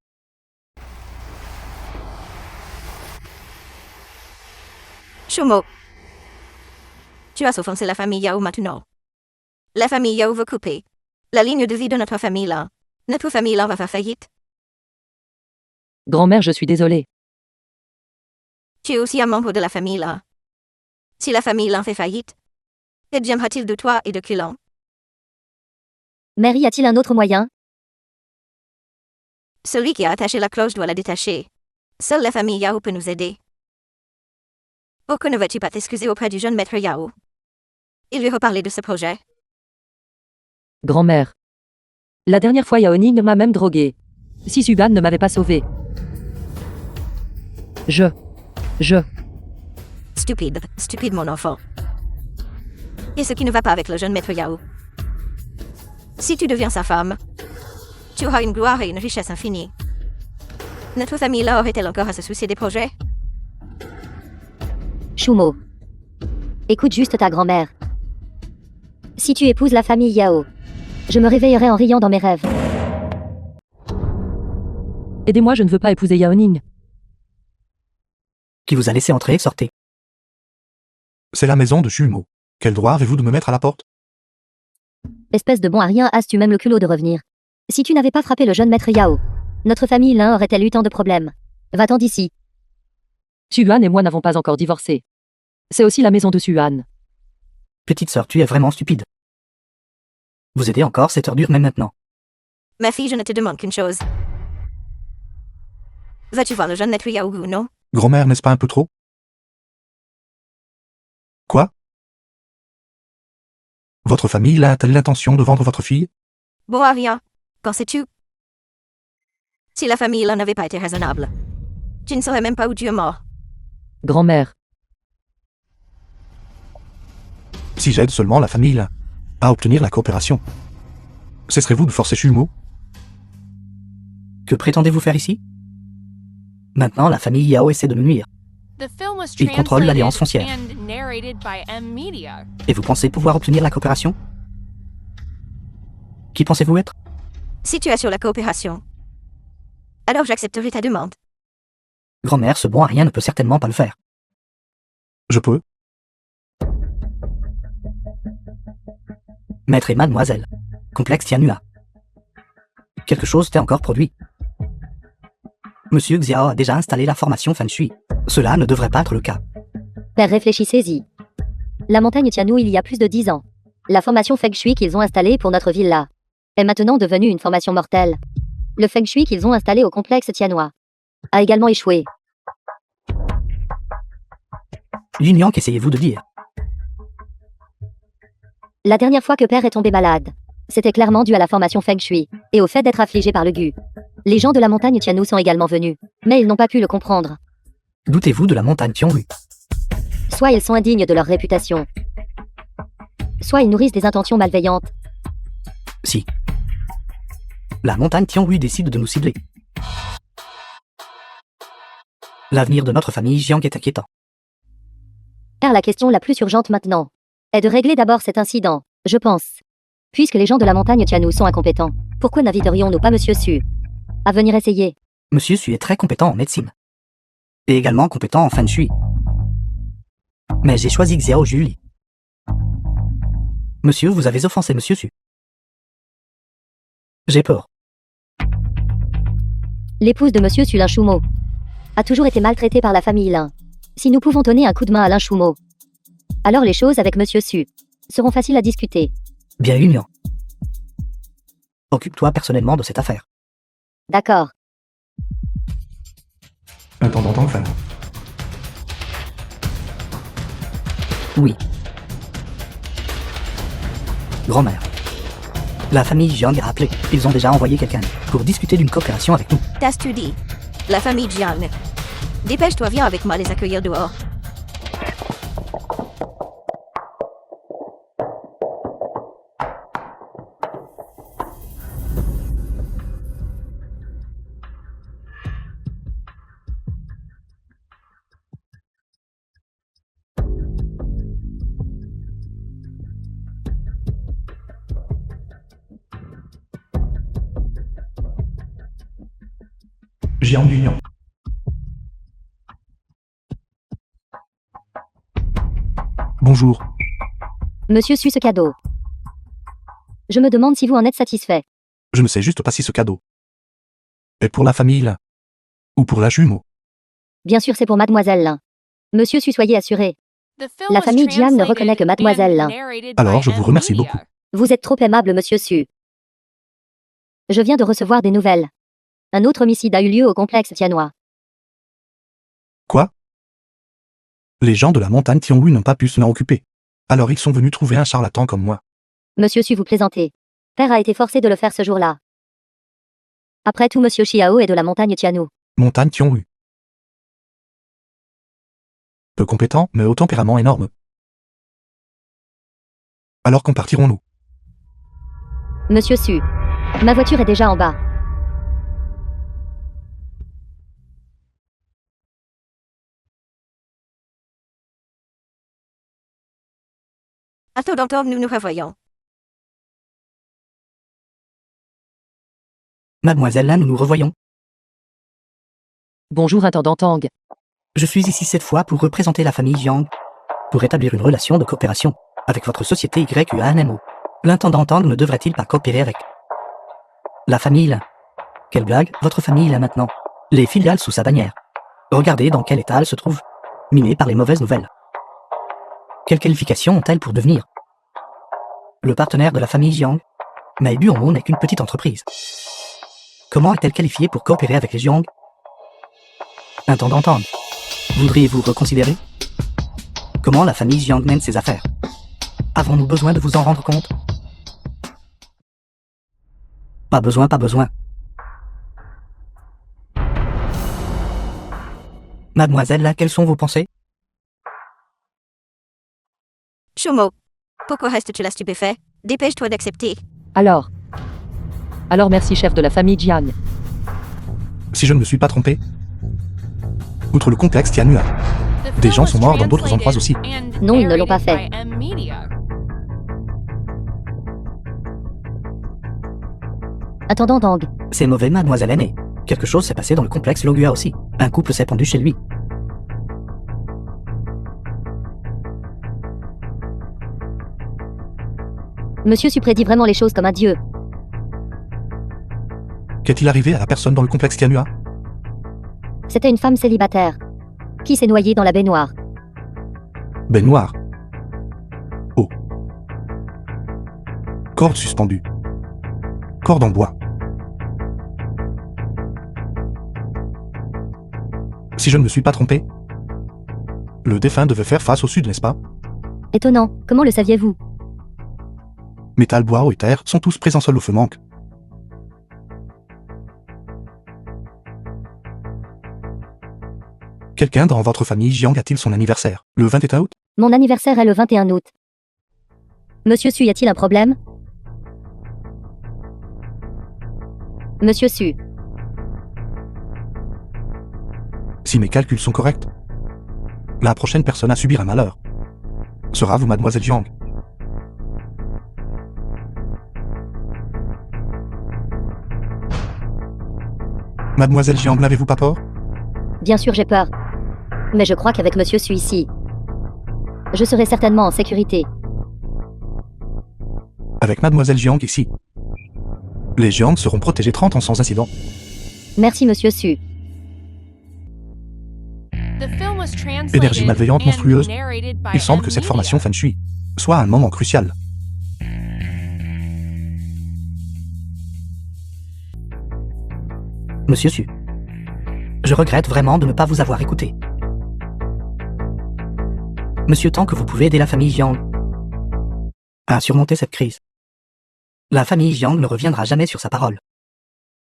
Shumo, tu as offensé la famille Yao maintenant. La famille Yao veut couper la ligne de vie de notre famille là. Notre famille là va faire faillite. Grand-mère, je suis désolée. Tu es aussi un membre de la famille là. Si la famille là fait faillite, qu'adviendra-t-il de toi et de Kulan? Mary, a-t-il un autre moyen? Celui qui a attaché la cloche doit la détacher. Seule la famille Yao peut nous aider. Pourquoi ne vas-tu pas t'excuser auprès du jeune maître Yao? Il lui reparler de ce projet. Grand-mère. La dernière fois, Yao Ning m'a même drogué. Si Suban ne m'avait pas sauvé. Stupide, stupide mon enfant. Et ce qui ne va pas avec le jeune maître Yao? Si tu deviens sa femme, tu auras une gloire et une richesse infinie. Notre famille là aurait-elle encore à se soucier des projets? Shumo. Écoute juste ta grand-mère. Si tu épouses la famille Yao, je me réveillerai en riant dans mes rêves. Aidez-moi, je ne veux pas épouser Yao Ning. Qui vous a laissé entrer, sortez. C'est la maison de Shumo. Quel droit avez-vous de me mettre à la porte? Espèce de bon à rien, as-tu même le culot de revenir? Si tu n'avais pas frappé le jeune maître Yao, notre famille Lin aurait-elle eu tant de problèmes? Va-t'en d'ici. Suan et moi n'avons pas encore divorcé. C'est aussi la maison de Suan. Petite sœur, tu es vraiment stupide. Vous aidez encore cette ordure même maintenant. Ma fille, je ne te demande qu'une chose. Vas-tu voir le jeune maître Yao ou non? Grand-mère, n'est-ce pas un peu trop? Quoi? Votre famille là a-t-elle l'intention de vendre votre fille? Bon à rien. Qu'en sais-tu? Si la famille là n'avait pas été raisonnable, tu ne saurais même pas où tu es mort. Grand-mère. Si j'aide seulement la famille là à obtenir la coopération, cesserez-vous de forcer Shumo? Que prétendez-vous faire ici? Maintenant, la famille Yao essaie de nous nuire. The film was Il contrôle l'alliance translated foncière. and narrated by M. Media. Et vous pensez pouvoir obtenir la coopération? Qui pensez-vous être? Si tu assures la coopération, alors j'accepterai ta demande. Grand-mère, ce bon à rien ne peut certainement pas le faire. Je peux. Maître et mademoiselle. Complexe Tianua. Quelque chose t'est encore produit. Monsieur Xiao a déjà installé la formation Feng Shui. Cela ne devrait pas être le cas. Père, réfléchissez-y. La montagne Tianou il y a plus de 10 ans. La formation Feng Shui qu'ils ont installée pour notre villa est maintenant devenue une formation mortelle. Le Feng Shui qu'ils ont installé au complexe Tianois a également échoué. L'union qu'essayez-vous de dire? La dernière fois que Père est tombé malade, c'était clairement dû à la formation Feng Shui et au fait d'être affligé par le gu. Les gens de la montagne Tianou sont également venus, mais ils n'ont pas pu le comprendre. Doutez-vous de la montagne Tianru? Soit ils sont indignes de leur réputation, soit ils nourrissent des intentions malveillantes. Si. La montagne Tianru décide de nous cibler. L'avenir de notre famille Jiang est inquiétant. Car la question la plus urgente maintenant est de régler d'abord cet incident, je pense. Puisque les gens de la montagne Tianou sont incompétents, pourquoi n'inviterions-nous pas Monsieur Su à venir essayer? Monsieur Su est très compétent en médecine. Et également compétent en Feng Shui. Mais j'ai choisi Xiao Julie. Monsieur, vous avez offensé Monsieur Su. J'ai peur. L'épouse de Monsieur Su Lin Shumo a toujours été maltraitée par la famille Lin. Si nous pouvons donner un coup de main à Lin Shumo, alors les choses avec Monsieur Su seront faciles à discuter. Bien Union. Occupe-toi personnellement de cette affaire. D'accord. Intendant Fan. Oui. Grand-mère. La famille Jiang a appelé. Ils ont déjà envoyé quelqu'un pour discuter d'une coopération avec nous. T'as-tu dit? La famille Jiang. Dépêche-toi, viens avec moi les accueillir dehors. Jiang d'Union. Bonjour. Monsieur Su ce cadeau. Je me demande si vous en êtes satisfait. Je ne sais juste pas si ce cadeau est pour la famille Lin ou pour la jumeau. Bien sûr c'est pour Mademoiselle Lin. Monsieur Su soyez assuré. The film La was famille Jiang ne reconnaît que translated Mademoiselle and Lin. narrated Alors, by je vous M. remercie Media. beaucoup. Vous êtes trop aimable Monsieur Su. Je viens de recevoir des nouvelles. Un autre homicide a eu lieu au complexe Tianois. Quoi? Les gens de la montagne Tianwu n'ont pas pu s'en occuper. Alors ils sont venus trouver un charlatan comme moi. Monsieur Su vous plaisantez. Père a été forcé de le faire ce jour-là. Après tout Monsieur Xiao est de la montagne Tianou. Montagne Tianwu. Peu compétent, mais au tempérament énorme. Alors quand partirons-nous? Monsieur Su. Ma voiture est déjà en bas. Attends, nous nous revoyons. Mademoiselle Lin, nous nous revoyons. Bonjour intendant Tang. Je suis ici cette fois pour représenter la famille Jiang, pour établir une relation de coopération avec votre société YUANMO. L'intendant Tang ne devrait-il pas coopérer avec la famille Lin? Quelle blague, votre famille Lin maintenant. Les filiales sous sa bannière. Regardez dans quel état elles se trouvent, minées par les mauvaises nouvelles. Quelles qualifications ont-elles pour devenir le partenaire de la famille Jiang? Mais Buonmo n'est qu'une petite entreprise. Comment est-elle qualifiée pour coopérer avec les Jiang? Intendant Tang, voudriez-vous reconsidérer comment la famille Jiang mène ses affaires? Avons-nous besoin de vous en rendre compte? Pas besoin, pas besoin. Mademoiselle, là, quelles sont vos pensées? Shumo, pourquoi restes-tu là stupéfait? Dépêche-toi d'accepter. Alors merci chef de la famille Jiang. Si je ne me suis pas trompé, outre le complexe Tianua, The des film gens was sont morts dans d'autres endroits aussi. translated and Non, ils ne l'ont pas narrated fait. by M. Media. Intendant Dang. C'est mauvais, mademoiselle aînée. Quelque chose s'est passé dans le complexe Logua aussi. Un couple s'est pendu chez lui. Monsieur Su prédit vraiment les choses comme un dieu. Qu'est-il arrivé à la personne dans le complexe Tianua? C'était une femme célibataire. Qui s'est noyée dans la baignoire. Baignoire. Oh. Corde suspendue. Corde en bois. Si je ne me suis pas trompé, le défunt devait faire face au sud, n'est-ce pas? Étonnant, comment le saviez-vous? Métal, bois, eau et terre sont tous présents, seul au feu manque. Quelqu'un dans votre famille Jiang a-t-il son anniversaire le 21 août? Mon anniversaire est le 21 août. Monsieur Su, y a-t-il un problème? Monsieur Su, Si mes calculs sont corrects, la prochaine personne à subir un malheur sera vous, mademoiselle Jiang. Mademoiselle Jiang, n'avez-vous pas peur? bien sûr j'ai peur. Mais je crois qu'avec Monsieur Su ici, je serai certainement en sécurité. Avec mademoiselle Jiang ici, les Jiang seront protégés 30 ans sans incident. Merci Monsieur Su. The film was translated Énergie malveillante and monstrueuse. narrated by Il semble que cette Media. formation Feng Shui soit un moment crucial. Monsieur Su. Je regrette vraiment de ne pas vous avoir écouté. Monsieur, tant que vous pouvez aider la famille Jiang à surmonter cette crise, la famille Jiang ne reviendra jamais sur sa parole.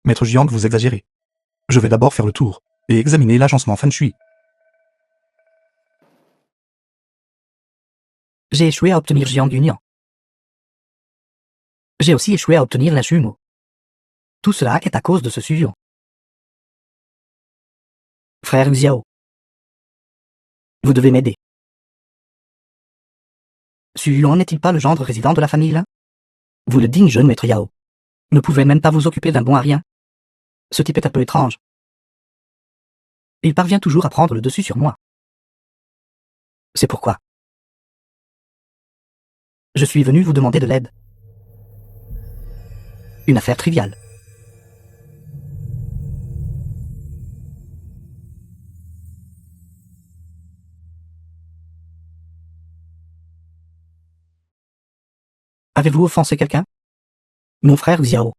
Maître Jiang, vous exagérez. Je vais d'abord faire le tour et examiner l'agencement Feng Shui. J'ai échoué à obtenir Jiang Union. J'ai aussi échoué à obtenir la jumeau. Tout cela est à cause de ce Suyuan. Frère Xiao, vous devez m'aider. Suyuan n'est-il pas le gendre résident de la famille là? Vous le digne jeune maître Yao ne pouvez même pas vous occuper d'un bon à rien. Ce type est un peu étrange. Il parvient toujours à prendre le dessus sur moi. C'est pourquoi je suis venu vous demander de l'aide. Une affaire triviale. Avez-vous offensé quelqu'un? Mon frère Xiao.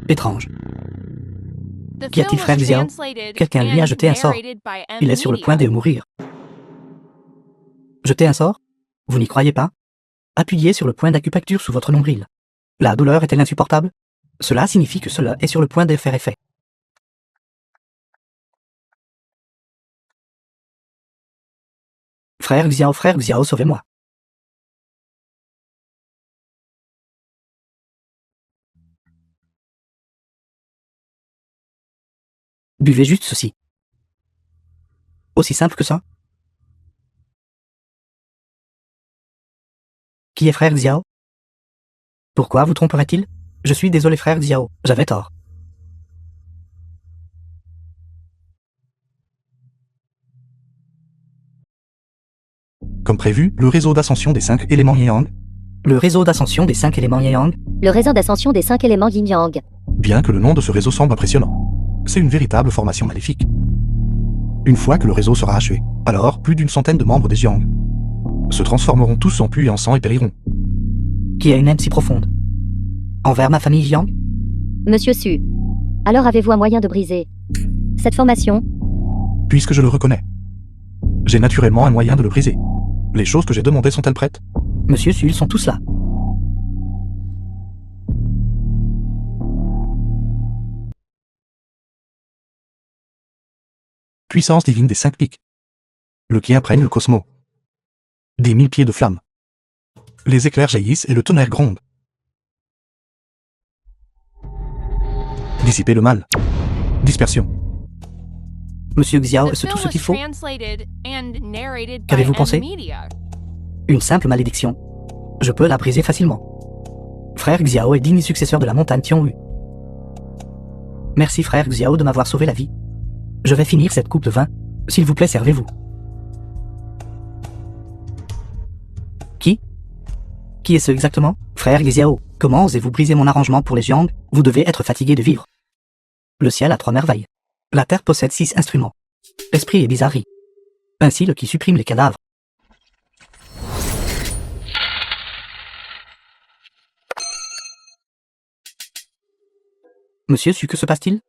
Étrange. The Qu'y a-t-il, film frère was Xiao? translated Quelqu'un lui a and jeté un sort. narrated by Il est sur le point de Media. mourir. Jeter un sort? Vous n'y croyez pas? Appuyez sur le point d'acupuncture sous votre nombril. La douleur est-elle insupportable? Cela signifie que cela est sur le point de faire effet. Frère Xiao, sauvez-moi. Buvez juste ceci. Aussi simple que ça? Qui est frère Xiao? Pourquoi vous tromperait-il? Je suis désolé frère Xiao, j'avais tort. Comme prévu, le réseau d'ascension des 5 éléments Yang, Le réseau d'ascension des 5 éléments Yang, Le réseau d'ascension des 5 éléments yin-yang. bien que le nom de ce réseau semble impressionnant, c'est une véritable formation maléfique. Une fois que le réseau sera achevé, alors plus d'une centaine de membres des Jiang se transformeront tous en pluie et en sang et périront. qui a une haine si profonde. Envers ma famille Yang, Monsieur Su. Alors avez-vous un moyen de briser cette formation? Puisque je le reconnais, j'ai naturellement un moyen de le briser. Les choses que j'ai demandées sont-elles prêtes? Monsieur Su, ils sont tous là. Puissance divine des 5 pics. Le qui imprègne le cosmos. Des 1000 pieds de flamme. Les éclairs jaillissent et le tonnerre gronde. Dissiper le mal. Dispersion. Monsieur Xiao, The est-ce tout film ce qu'il was faut? translated and narrated by Qu'avez-vous pensé? Media. Une simple malédiction. Je peux la briser facilement. Frère Xiao est digne successeur de la montagne Tianwu. Merci frère Xiao de m'avoir sauvé la vie. Je vais finir cette coupe de vin. S'il vous plaît, servez-vous. Qui? Qui est ce exactement? Frère Xiao, comment osez-vous briser mon arrangement pour les Jiang? Vous devez être fatigué de vivre. Le ciel a 3 merveilles. La terre possède 6 instruments. Esprit et bizarrerie. Ainsi le qui supprime les cadavres. Monsieur Su, que se passe-t-il?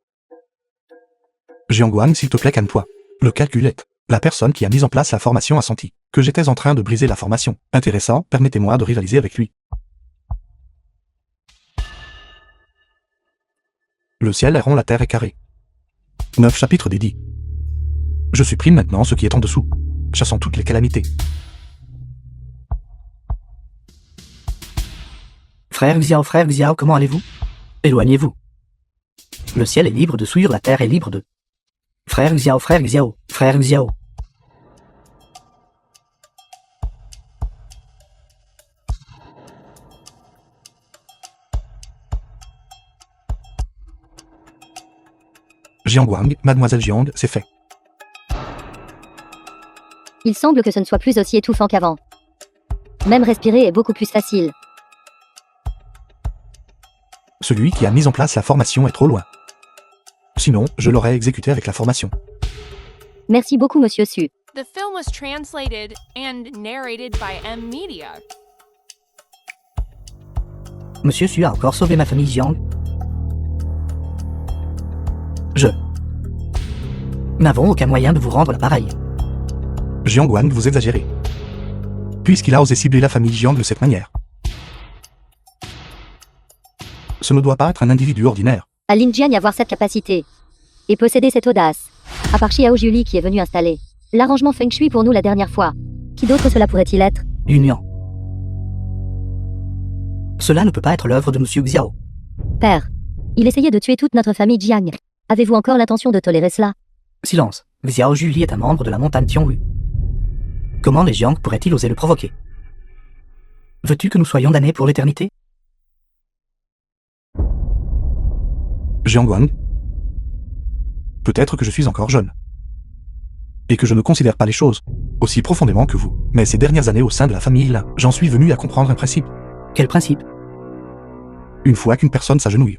Jiangwan, s'il te plaît, calme-toi. Le calcul est. La personne qui a mis en place la formation a senti que j'étais en train de briser la formation. Intéressant, permettez-moi de rivaliser avec lui. Le ciel est rond, la terre est carrée. 9 chapitres dédiés. Je supprime maintenant ce qui est en dessous, chassant toutes les calamités. Frère Xiao, comment allez-vous? Éloignez-vous. Le ciel est libre de souillure, la terre est libre de... Frère Xiao. Jiangwang, mademoiselle Jiang, c'est fait. Il semble que ce ne soit plus aussi étouffant qu'avant. Même respirer est beaucoup plus facile. Celui qui a mis en place la formation est trop loin. Sinon, je l'aurais exécuté avec la formation. Merci beaucoup, Monsieur Su. The film was translated and narrated by M Media. Monsieur Su a encore sauvé ma famille Jiang. N'avons aucun moyen de vous rendre l'appareil. Jiangwan, vous exagérez. Puisqu'il a osé cibler la famille Jiang de cette manière. Ce ne doit pas être un individu ordinaire. À Lin Jian y avoir cette capacité. Et posséder cette audace. À part Xiao Julie qui est venu installer l'arrangement Feng Shui pour nous la dernière fois. Qui d'autre cela pourrait-il être? Union. Cela ne peut pas être l'œuvre de Monsieur Xiao. Père, il essayait de tuer toute notre famille Jiang. Avez-vous encore l'intention de tolérer cela? Silence. Xiao Julie est un membre de la montagne Tiongwu. Comment les Jiang pourraient-ils oser le provoquer? Veux-tu que nous soyons damnés pour l'éternité? Jiangwan, peut-être que je suis encore jeune. Et que je ne considère pas les choses aussi profondément que vous. Mais ces dernières années au sein de la famille, là, j'en suis venu à comprendre un principe. Quel principe? Une fois qu'une personne s'agenouille,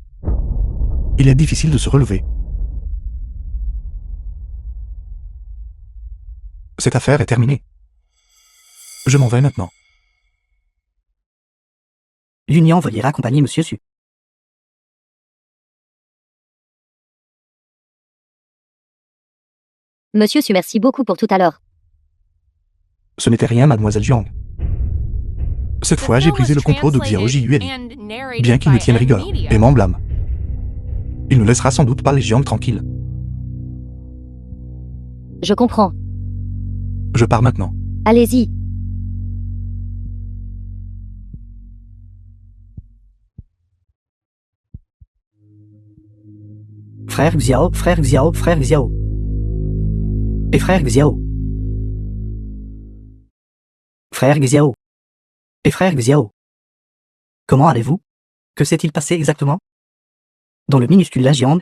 il est difficile de se relever. Cette affaire est terminée. Je m'en vais maintenant. L'Union veuillez raccompagner Monsieur Su. Monsieur Su, merci beaucoup pour tout à l'heure. Ce n'était rien, mademoiselle Jiang. Cette fois, j'ai brisé le complot de Xiao Jiyuan, bien qu'il me tienne rigueur et m'en blâme. Il ne laissera sans doute pas les Jiang tranquilles. Je comprends. Je pars maintenant. Allez-y. Frère Xiao. Et frère Xiao. Frère Xiao. Et frère Xiao. Comment allez-vous? Que s'est-il passé exactement? Dans le minuscule la Jiang,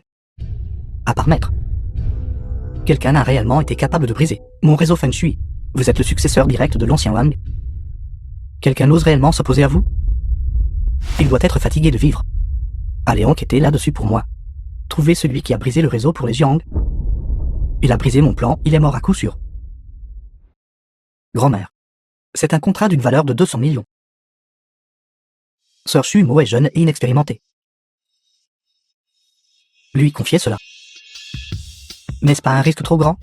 à part maître, quelqu'un a réellement été capable de briser mon réseau Feng Shui. Vous êtes le successeur direct de l'ancien Wang. Quelqu'un ose réellement s'opposer à vous? Il doit être fatigué de vivre. Allez enquêter là-dessus pour moi. Trouvez celui qui a brisé le réseau pour les Jiang. Il a brisé mon plan, il est mort à coup sûr. Grand-mère. C'est un contrat d'une valeur de 200 millions. Sœur Shu Mo est jeune et inexpérimentée. Lui confier cela. N'est-ce pas un risque trop grand?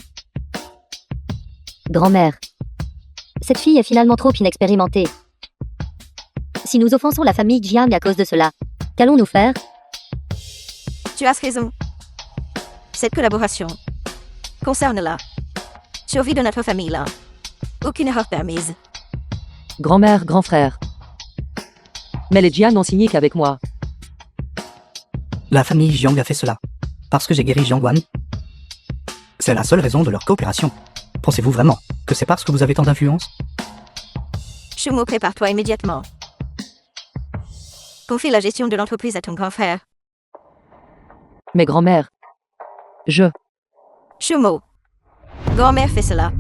Grand-mère. Cette fille est finalement trop inexpérimentée. Si nous offensons la famille Jiang à cause de cela, qu'allons-nous faire? Tu as raison. Cette collaboration concerne la survie de notre famille là. Aucune erreur permise. Grand-mère, grand frère. Mais les Jiang n'ont signé qu'avec moi. La famille Jiang a fait cela. Parce que j'ai guéri Jiangwan. C'est la seule raison de leur coopération. Pensez-vous vraiment que c'est parce que vous avez tant d'influence? Shumo, prépare-toi immédiatement. Confie la gestion de l'entreprise à ton grand frère. Mais grand-mère. Shumo. Grand-mère fait cela.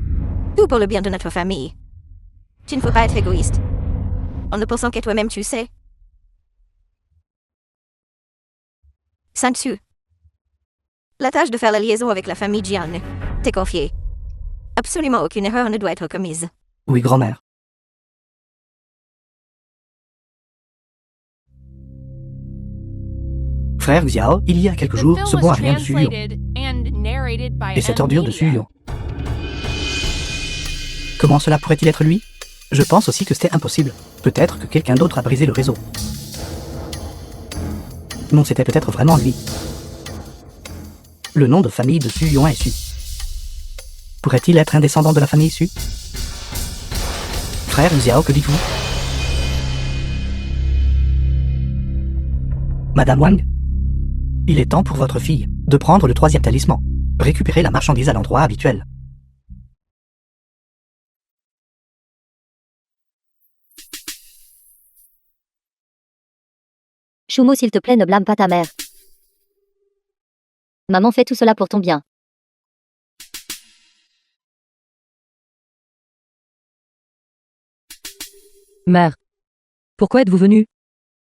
Tout pour le bien de notre famille. Tu ne peux pas être égoïste. en ne pensant qu'à toi-même, tu sais. Sang-Su. La tâche de faire la liaison avec la famille Jiang t'est confiée. Absolument aucune erreur ne doit être commise. Oui, grand-mère. Frère Xiao, il y a quelques The jours, film ce was bon a rien de Su Yon. translated and narrated by Et cette M. ordure de Su Media. Yon. Comment cela pourrait-il être lui? Je pense aussi que c'était impossible. Peut-être que quelqu'un d'autre a brisé le réseau. Non, c'était peut-être vraiment lui. Le nom de famille de Su Yon est Su. Pourrait-il être un descendant de la famille Su? Frère Xiao, que dites-vous? Madame Wang? Il est temps pour votre fille de prendre le 3e talisman. Récupérer la marchandise à l'endroit habituel. Shumo, s'il te plaît, ne blâme pas ta mère. Maman fait tout cela pour ton bien. Mère. Pourquoi êtes-vous venue?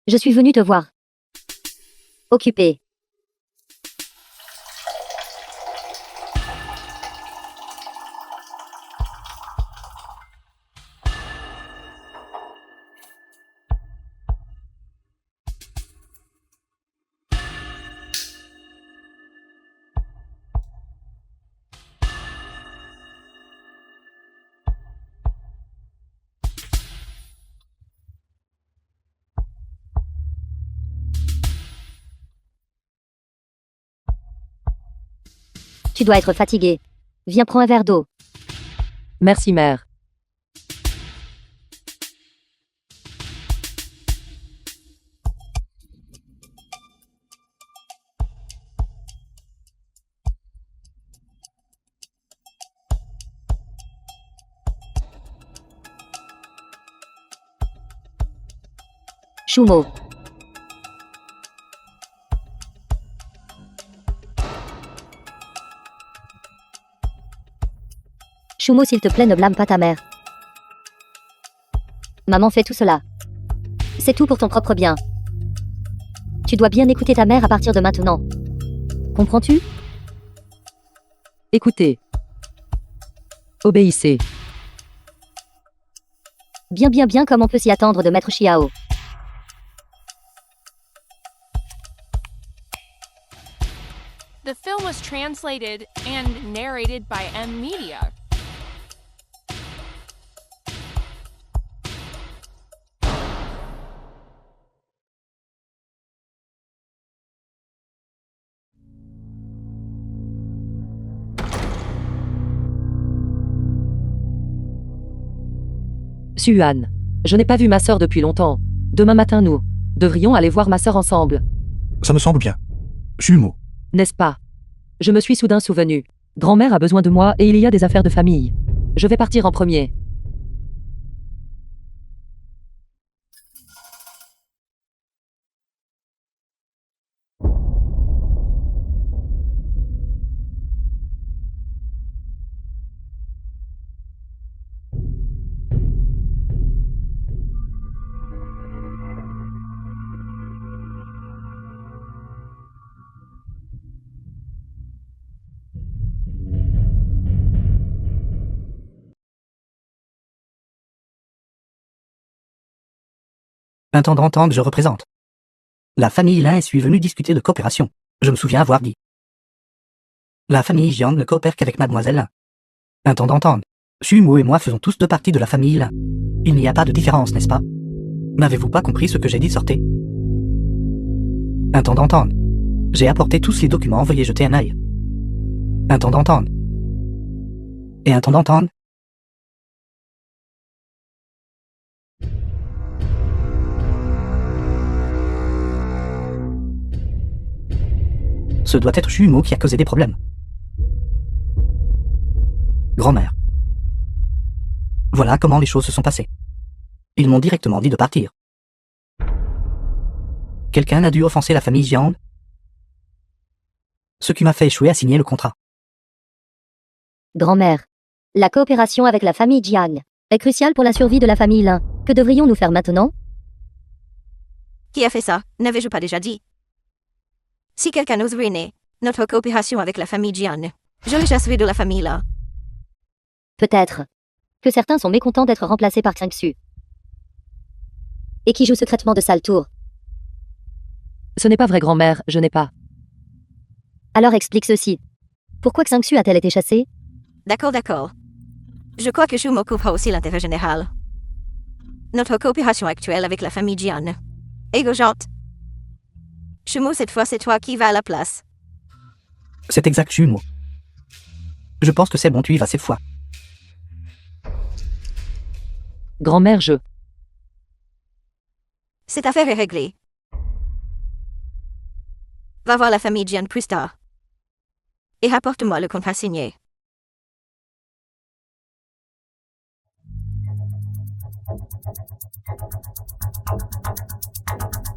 Je suis venue te voir. Occupée. Tu dois être fatigué. Viens, prends un verre d'eau. Merci, mère. Shumo. Shumo, s'il te plaît, ne blâme pas ta mère. Maman fait tout cela. C'est tout pour ton propre bien. Tu dois bien écouter ta mère à partir de maintenant. Comprends-tu? Écoutez. Obéissez. Bien, comme on peut s'y attendre de Maître Xiao. The film was translated and narrated by M. Media. Suan. Je n'ai pas vu ma sœur depuis longtemps. Demain matin, nous devrions aller voir ma sœur ensemble. Ça me semble bien. Shumo. N'est-ce pas? Je me suis soudain souvenu. Grand-mère a besoin de moi et il y a des affaires de famille. Je vais partir en premier. Intendant Tang, je représente. La famille Lin suis venue discuter de coopération. Je me souviens avoir dit. La famille Jiang ne coopère qu'avec mademoiselle Lin. Intendant Tang, Shumo et moi faisons tous deux parties de la famille Lin. Il n'y a pas de différence, n'est-ce pas? N'avez-vous pas compris ce que j'ai dit? Sortez. Intendant Tang, j'ai apporté tous les documents, veuillez jeter un œil. Intendant Tang. Et Intendant Tang? Ce doit être Shumo qui a causé des problèmes. Grand-mère. Voilà comment les choses se sont passées. Ils m'ont directement dit de partir. Quelqu'un a dû offenser la famille Jiang. Ce qui m'a fait échouer à signer le contrat. Grand-mère. La coopération avec la famille Jiang est cruciale pour la survie de la famille Lin. Que devrions-nous faire maintenant? Qui a fait ça, n'avais-je pas déjà dit? Si quelqu'un ose ruiner notre coopération avec la famille Jian, je le chasserai de la famille là. Peut-être. Que certains sont mécontents d'être remplacés par Xingsu. Et qui jouent secrètement de sales tours. Ce n'est pas vrai, grand-mère, je n'ai pas. Alors explique ceci. Pourquoi Xingsu a-t-elle été chassée? D'accord. Je crois que Shu m'occupera aussi l'intérêt général. Notre coopération actuelle avec la famille Jian est urgente. Shumo, cette fois, c'est toi qui vas à la place. C'est exact, Shumo. Je pense que c'est bon, tu y vas cette fois. Grand-mère, je... Cette affaire est réglée. Va voir la famille Jian plus tard. Et rapporte-moi le contrat signé.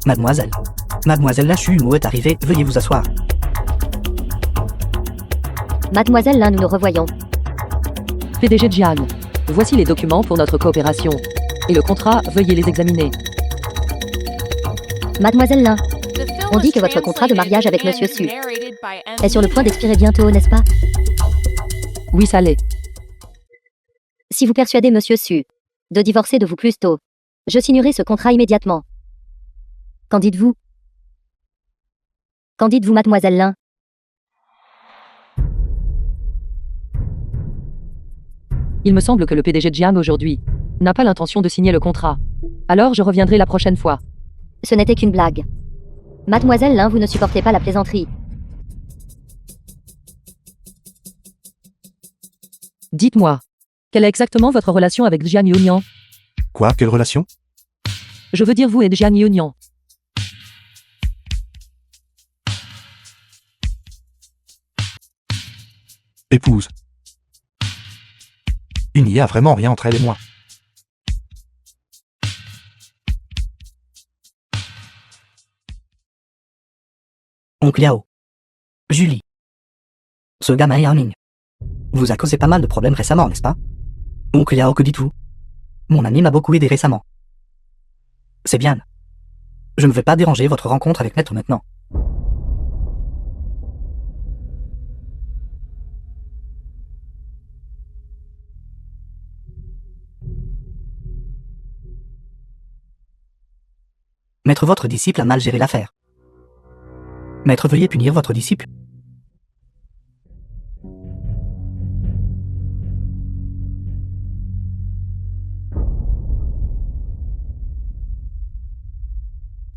Mademoiselle. Mademoiselle la Shumo est arrivée, veuillez vous asseoir. Mademoiselle Lin, nous nous revoyons. PDG Jian, voici les documents pour notre coopération. Et le contrat, veuillez les examiner. Mademoiselle Lin, The film On dit was que votre contrat de mariage avec translated Monsieur and Su narrated by M. est sur le point d'expirer bientôt, n'est-ce pas? Oui, ça l'est. Si vous persuadez Monsieur Su de divorcer de vous plus tôt, je signerai ce contrat immédiatement. Qu'en dites-vous? Qu'en dites-vous, Mademoiselle Lin? Il me semble que le PDG Jian aujourd'hui n'a pas l'intention de signer le contrat. Alors je reviendrai la prochaine fois. Ce n'était qu'une blague. Mademoiselle Lin, vous ne supportez pas la plaisanterie. Dites-moi, quelle est exactement votre relation avec Jian Yunian? Quoi? Quelle relation? Je veux dire vous et Jian Yunian. Épouse. Il n'y a vraiment rien entre elle et moi. Oncle Yao. Julie. Ce gamin est Ming. Vous a causé pas mal de problèmes récemment, n'est-ce pas? Oncle Yao, que dites-vous? Mon ami m'a beaucoup aidé récemment. C'est bien. Je ne vais pas déranger votre rencontre avec Maître maintenant. Maître, votre disciple a mal géré l'affaire. Maître, veuillez punir votre disciple.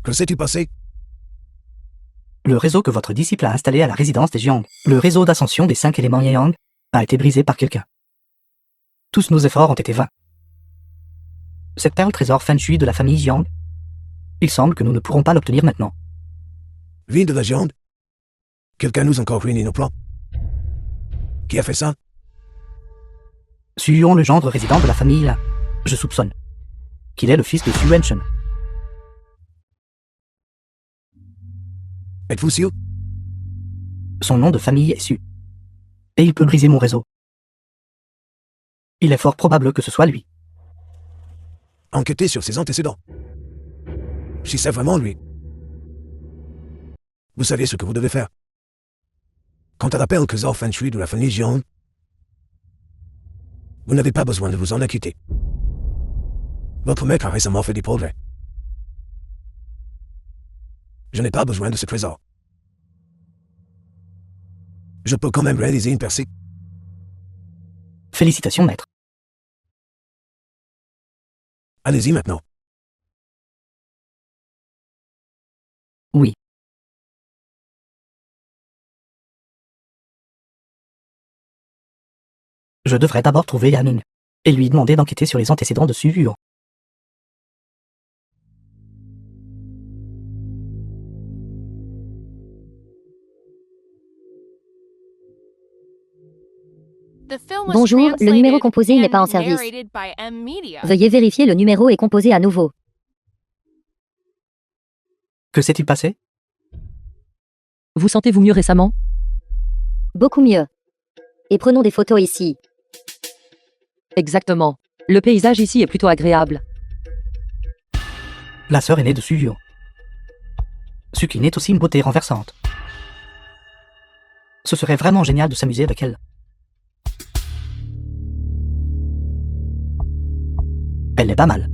Que s'est-il passé? Le réseau que votre disciple a installé à la résidence des Jiang, le réseau d'ascension des 5 éléments Yang, a été brisé par quelqu'un. Tous nos efforts ont été vains. Cette perle trésor Feng Shui de la famille Jiang, il semble que nous ne pourrons pas l'obtenir maintenant. Vient de la Jiang? Quelqu'un nous a encore ruiné nos plans? Qui a fait ça? Suyong, le gendre résident de la famille là, je soupçonne qu'il est le fils de Su Wenchen. Êtes-vous sûr? Son nom de famille est Su. Et il peut briser mon réseau. Il est fort probable que ce soit lui. Enquêtez sur ses antécédents. Si c'est vraiment lui, vous savez ce que vous devez faire. Quant à l'appel que Zhao Feng Shui de la famille Jiang, vous n'avez pas besoin de vous en inquiéter. Votre maître a récemment fait des progrès. Je n'ai pas besoin de ce trésor. Je peux quand même réaliser une percée. Félicitations, maître. Allez-y maintenant. Oui. Je devrais d'abord trouver Yamin et lui demander d'enquêter sur les antécédents de Su Yuan. The film was Bonjour, le numéro translated composé n'est pas en and service. narrated by M. Media. Veuillez vérifier le numéro est composé à nouveau. Que s'est-il passé? Vous sentez-vous mieux récemment? Beaucoup mieux. Et prenons des photos ici. Exactement. Le paysage ici est plutôt agréable. la sœur aînée de Suyuan. Sukin est aussi une beauté renversante. Ce serait vraiment génial de s'amuser avec elle. Elle n'est pas mal.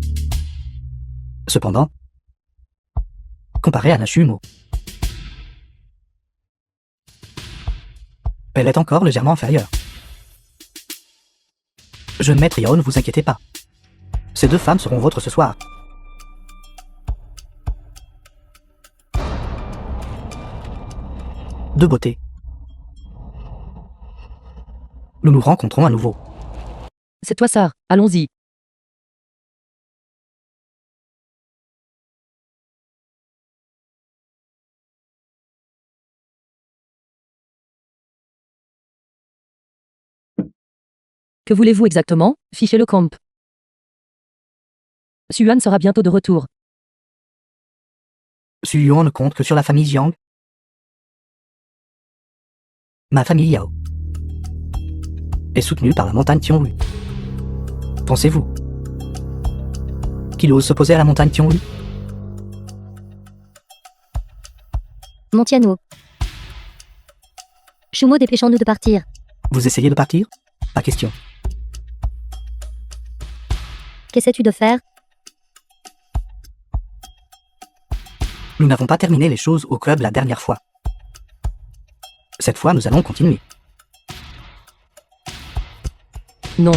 Cependant, comparée à la Shumo, elle est encore légèrement inférieure. Jeune maître Yao, ne vous inquiétez pas. Ces deux femmes seront vôtres ce soir. De beauté. Nous nous rencontrons à nouveau. C'est toi ça, allons-y. Que voulez-vous exactement, fichez le camp. Suan sera bientôt de retour. Suyuan ne compte que sur la famille Jiang. Ma famille Yao est soutenue par la montagne Tianlu. Pensez-vous qu'il ose s'opposer à la montagne Tianlu? Montiano. Shumo, dépêchons-nous de partir. Vous essayez de partir? Pas question. Qu'essaies-tu de faire? Nous n'avons pas terminé les choses au club la dernière fois. Cette fois, nous allons continuer. Non.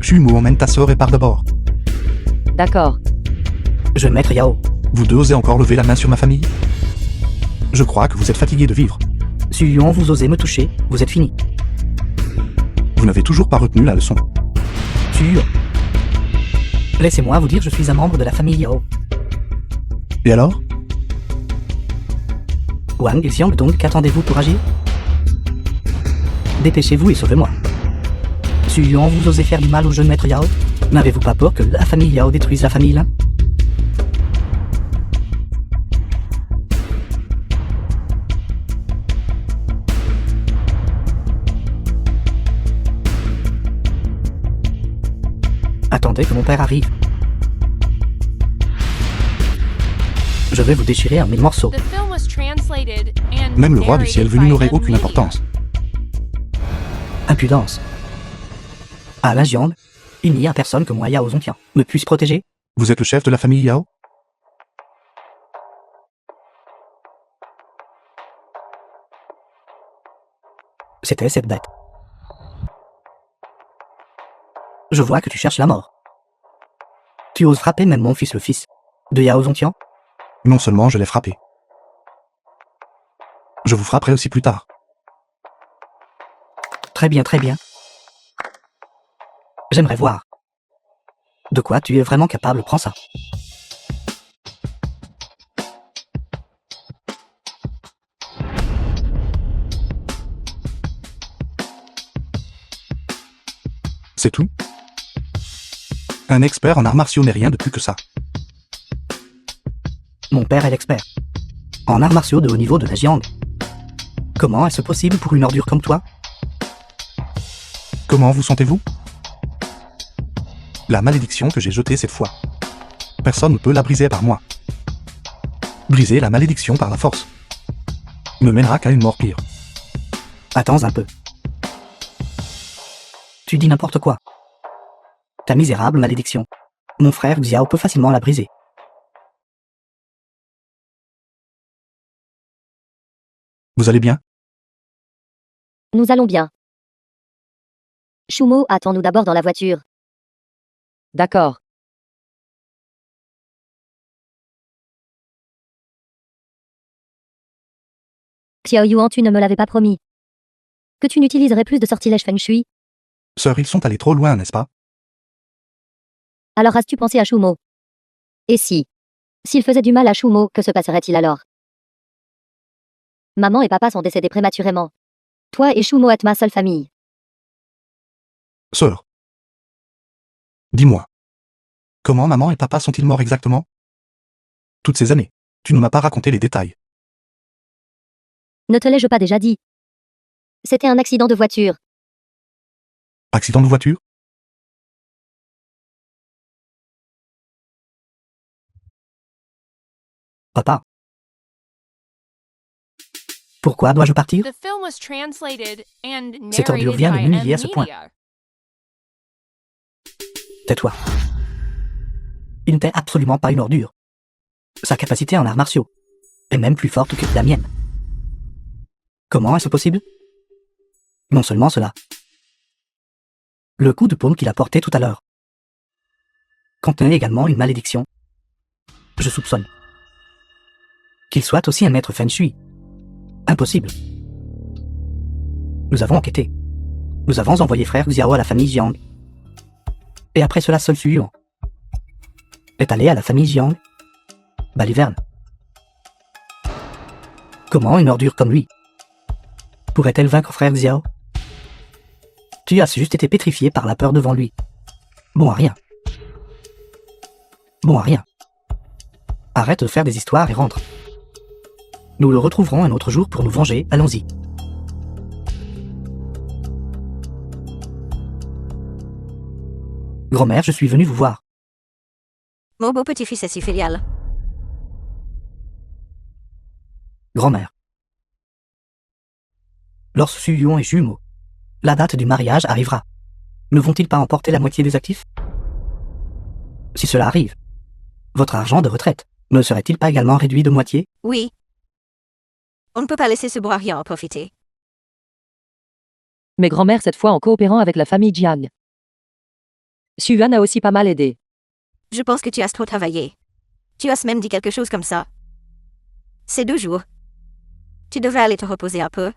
Shumo emmène ta sœur et part d'abord. D'accord. Jeune maître Yao, Vous deux osez encore lever la main sur ma famille? Je crois que vous êtes fatigué de vivre. Suyuan, vous osez me toucher, vous êtes fini. Vous n'avez toujours pas retenu la leçon. Suyuan. Laissez-moi vous dire, je suis un membre de la famille Yao. Et alors? Wang et Xiang donc, qu'attendez-vous pour agir? Dépêchez-vous et sauvez-moi. Suyuan, vous osez faire du mal au jeune maître Yao? N'avez-vous pas peur que la famille Yao détruise la famille Lin? Attendez que mon père arrive. Je vais vous déchirer en mille morceaux. The film was translated and Même le roi du ciel narrated venu by n'aurait M. aucune Lee. importance. Impudence. À la Jiang, il n'y a personne que moi Yao Zongtian ne puisse protéger. Vous êtes le chef de la famille Yao? C'était cette bête. Je vois que tu cherches la mort. Tu oses frapper même mon fils le fils de Yao Zongtian? Non seulement je l'ai frappé. Je vous frapperai aussi plus tard. Très bien, très bien. J'aimerais voir. De quoi tu es vraiment capable, prends ça. C'est tout? Un expert en arts martiaux n'est rien de plus que ça. Mon père est l'expert. En arts martiaux de haut niveau de la Jiang. Comment est-ce possible pour une ordure comme toi? Comment vous sentez-vous? La malédiction que j'ai jetée cette fois. Personne ne peut la briser par moi. Briser la malédiction par la force ne mènera qu'à une mort pire. Attends un peu. Tu dis n'importe quoi. Ta misérable malédiction. Mon frère Xiao peut facilement la briser. Vous allez bien? Nous allons bien. Shumo, attends-nous d'abord dans la voiture. D'accord. Xiao Yuan, tu ne me l'avais pas promis. Que tu n'utiliserais plus de sortilèges Feng Shui. Sœur, ils sont allés trop loin, n'est-ce pas? Alors as-tu pensé à Shumo? Et si? S'il faisait du mal à Shumo, que se passerait-il alors? Maman et papa sont décédés prématurément. Toi et Shumo êtes ma seule famille. Sœur. Dis-moi. Comment maman et papa sont-ils morts exactement? Toutes ces années, tu ne m'as pas raconté les détails. Ne te l'ai-je pas déjà dit? C'était un accident de voiture. Accident de voiture? Papa. Pourquoi dois-je partir? The film was translated and Cette ordure narrated vient de by m'humilier à M ce point. Media. Tais-toi. Il n'était absolument pas une ordure. Sa capacité en arts martiaux est même plus forte que la mienne. Comment est-ce possible? Non seulement cela. Le coup de paume qu'il a porté tout à l'heure contenait également une malédiction. Je soupçonne qu'il soit aussi un maître Feng Shui. Impossible. Nous avons enquêté. Nous avons envoyé frère Xiao à la famille Jiang. Et après cela, seul Su Yuan est allé à la famille Jiang. Baliverne. Comment une ordure comme lui pourrait-elle vaincre frère Xiao? Tu as juste été pétrifié par la peur devant lui. Bon à rien. Bon à rien. Arrête de faire des histoires et rentre. Nous le retrouverons un autre jour pour nous venger, allons-y. Grand-mère, je suis venu vous voir. Mon beau petit-fils est si filial. Grand-mère. Lorsque Su Yuan est jumeau, la date du mariage arrivera. Ne vont-ils pas emporter la moitié des actifs? Si cela arrive, votre argent de retraite ne serait-il pas également réduit de moitié? Oui. On ne peut pas laisser ce broyeur en profiter. Mais grand-mère cette fois en coopérant avec la famille Jiang. Suan a aussi pas mal aidé. Je pense que tu as trop travaillé. Tu as même dit quelque chose comme ça. C'est 2 jours. Tu devrais aller te reposer un peu.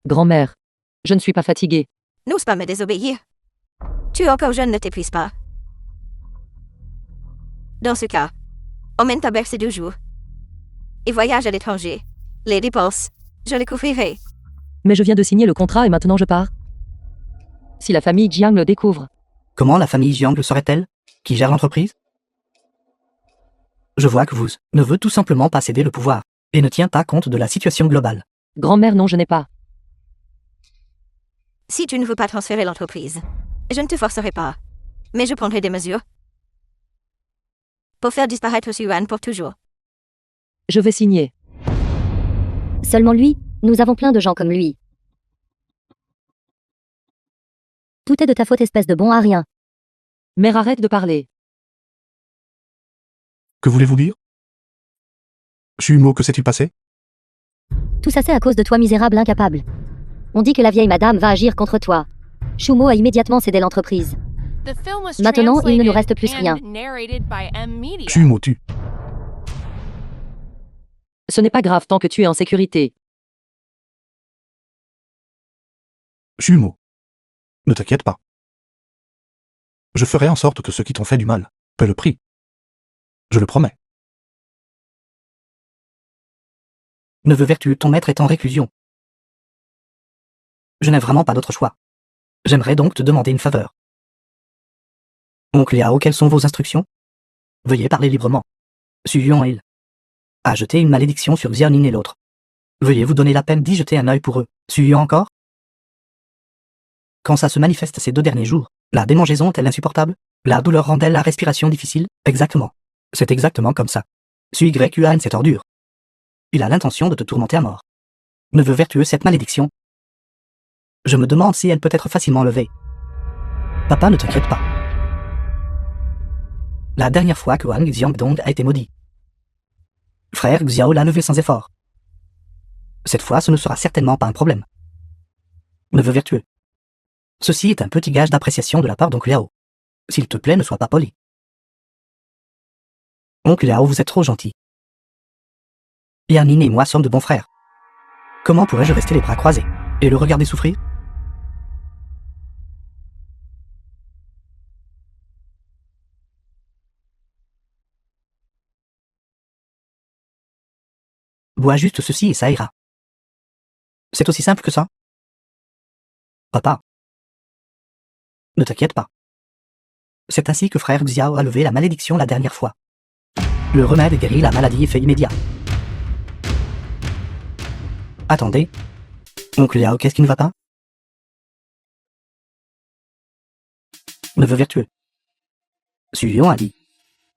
Grand-mère, je ne suis pas fatiguée. N'ose pas me désobéir. Tu es encore jeune, ne t'épuise pas. Dans ce cas, emmène ta mère ces 2 jours. Et voyage à l'étranger. Les dépenses, je les couvrirai. Mais je viens de signer le contrat et maintenant je pars. Si la famille Jiang le découvre. Comment la famille Jiang le saurait-elle? Qui gère l'entreprise? Je vois que vous ne veut tout simplement pas céder le pouvoir et ne tient pas compte de la situation globale. Grand-mère non je n'ai pas. Si tu ne veux pas transférer l'entreprise, je ne te forcerai pas. Mais je prendrai des mesures. Pour faire disparaître Suan pour toujours. Je vais signer. Seulement lui, nous avons plein de gens comme lui. Tout est de ta faute, espèce de bon à rien. Mère arrête de parler. Que voulez-vous dire? Shumo, que s'est-il passé? Tout ça c'est à cause de toi, misérable incapable. On dit que la vieille madame va agir contre toi. Shumo a immédiatement cédé l'entreprise. The film was Maintenant, il ne nous translated reste plus and rien. narrated by M Media. Shumo, tu. Ce n'est pas grave tant que tu es en sécurité. Shumo. Ne t'inquiète pas. Je ferai en sorte que ceux qui t'ont fait du mal paient le prix. Je le promets. Neveu vertueux, ton maître est en réclusion. Je n'ai vraiment pas d'autre choix. J'aimerais donc te demander une faveur. Oncle Yao, quelles sont vos instructions? Veuillez parler librement. Su Yuan il a jeté une malédiction sur Xiaoning et l'autre. Veuillez vous donner la peine d'y jeter un œil pour eux. Su Yuan encore? Quand ça se manifeste ces 2 derniers jours, la démangeaison est-elle insupportable? La douleur rend-elle la respiration difficile? Exactement. C'est exactement comme ça. Su Yuan, cette ordure. Il a l'intention de te tourmenter à mort. Neveu vertueux, cette malédiction. Je me demande si elle peut être facilement levée. Papa, ne t'inquiète pas. La dernière fois que Wang Xiangdong a été maudit, frère Xiao l'a levé sans effort. Cette fois, ce ne sera certainement pas un problème. Neveu vertueux. Ceci est un petit gage d'appréciation de la part d'oncle Yao. S'il te plaît, ne sois pas poli. Oncle Yao, vous êtes trop gentil. Yanin et moi sommes de bons frères. Comment pourrais-je rester les bras croisés et le regarder souffrir? Bois juste ceci et ça ira. C'est aussi simple que ça? Papa. Ne t'inquiète pas. C'est ainsi que frère Xiao a levé la malédiction la dernière fois. Le remède guérit la maladie, effet immédiat. Attendez. Oncle Liao, qu'est-ce qui ne va pas? Neveu vertueux. Suyon a dit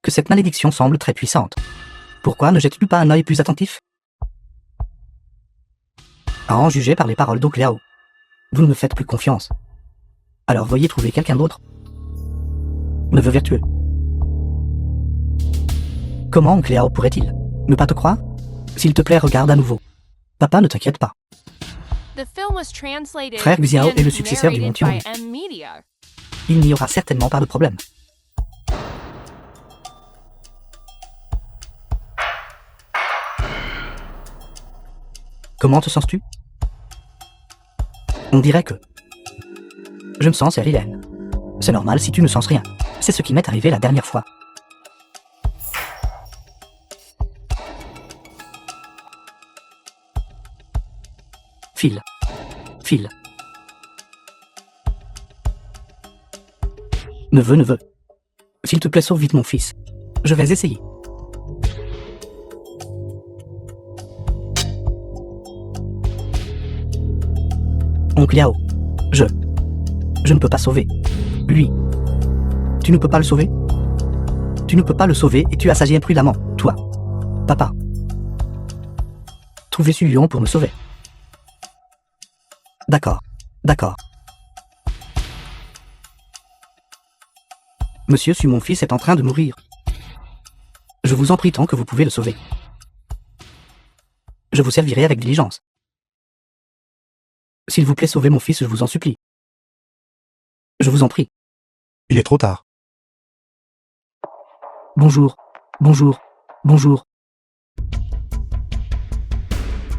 que cette malédiction semble très puissante. Pourquoi ne jettes-tu pas un œil plus attentif? À en juger par les paroles d'Oncle Liao, vous ne me faites plus confiance. Alors veuillez trouver quelqu'un d'autre. Neveu vertueux. Comment Oncle Liao pourrait-il ne pas te croire? S'il te plaît, regarde à nouveau. Papa, ne t'inquiète pas. The film was translated Frère Xiao and est le successeur du narrated Montion. by M-Media. Il n'y aura certainement pas de problème. Comment te sens-tu? On dirait que... Je me sens vilaine. C'est normal si tu ne sens rien. C'est ce qui m'est arrivé la dernière fois. File. File. Neveu. S'il te plaît, sauve vite mon fils. Je vais essayer. Oncle Liao. Je ne peux pas sauver. Lui. Tu ne peux pas le sauver? Tu ne peux pas le sauver et tu assagis imprudemment, toi. Papa. Trouvez Suyon pour me sauver. D'accord. Monsieur Su, mon fils est en train de mourir. Je vous en prie tant que vous pouvez le sauver. Je vous servirai avec diligence. S'il vous plaît, sauvez mon fils, je vous en supplie. Je vous en prie. Il est trop tard. Bonjour.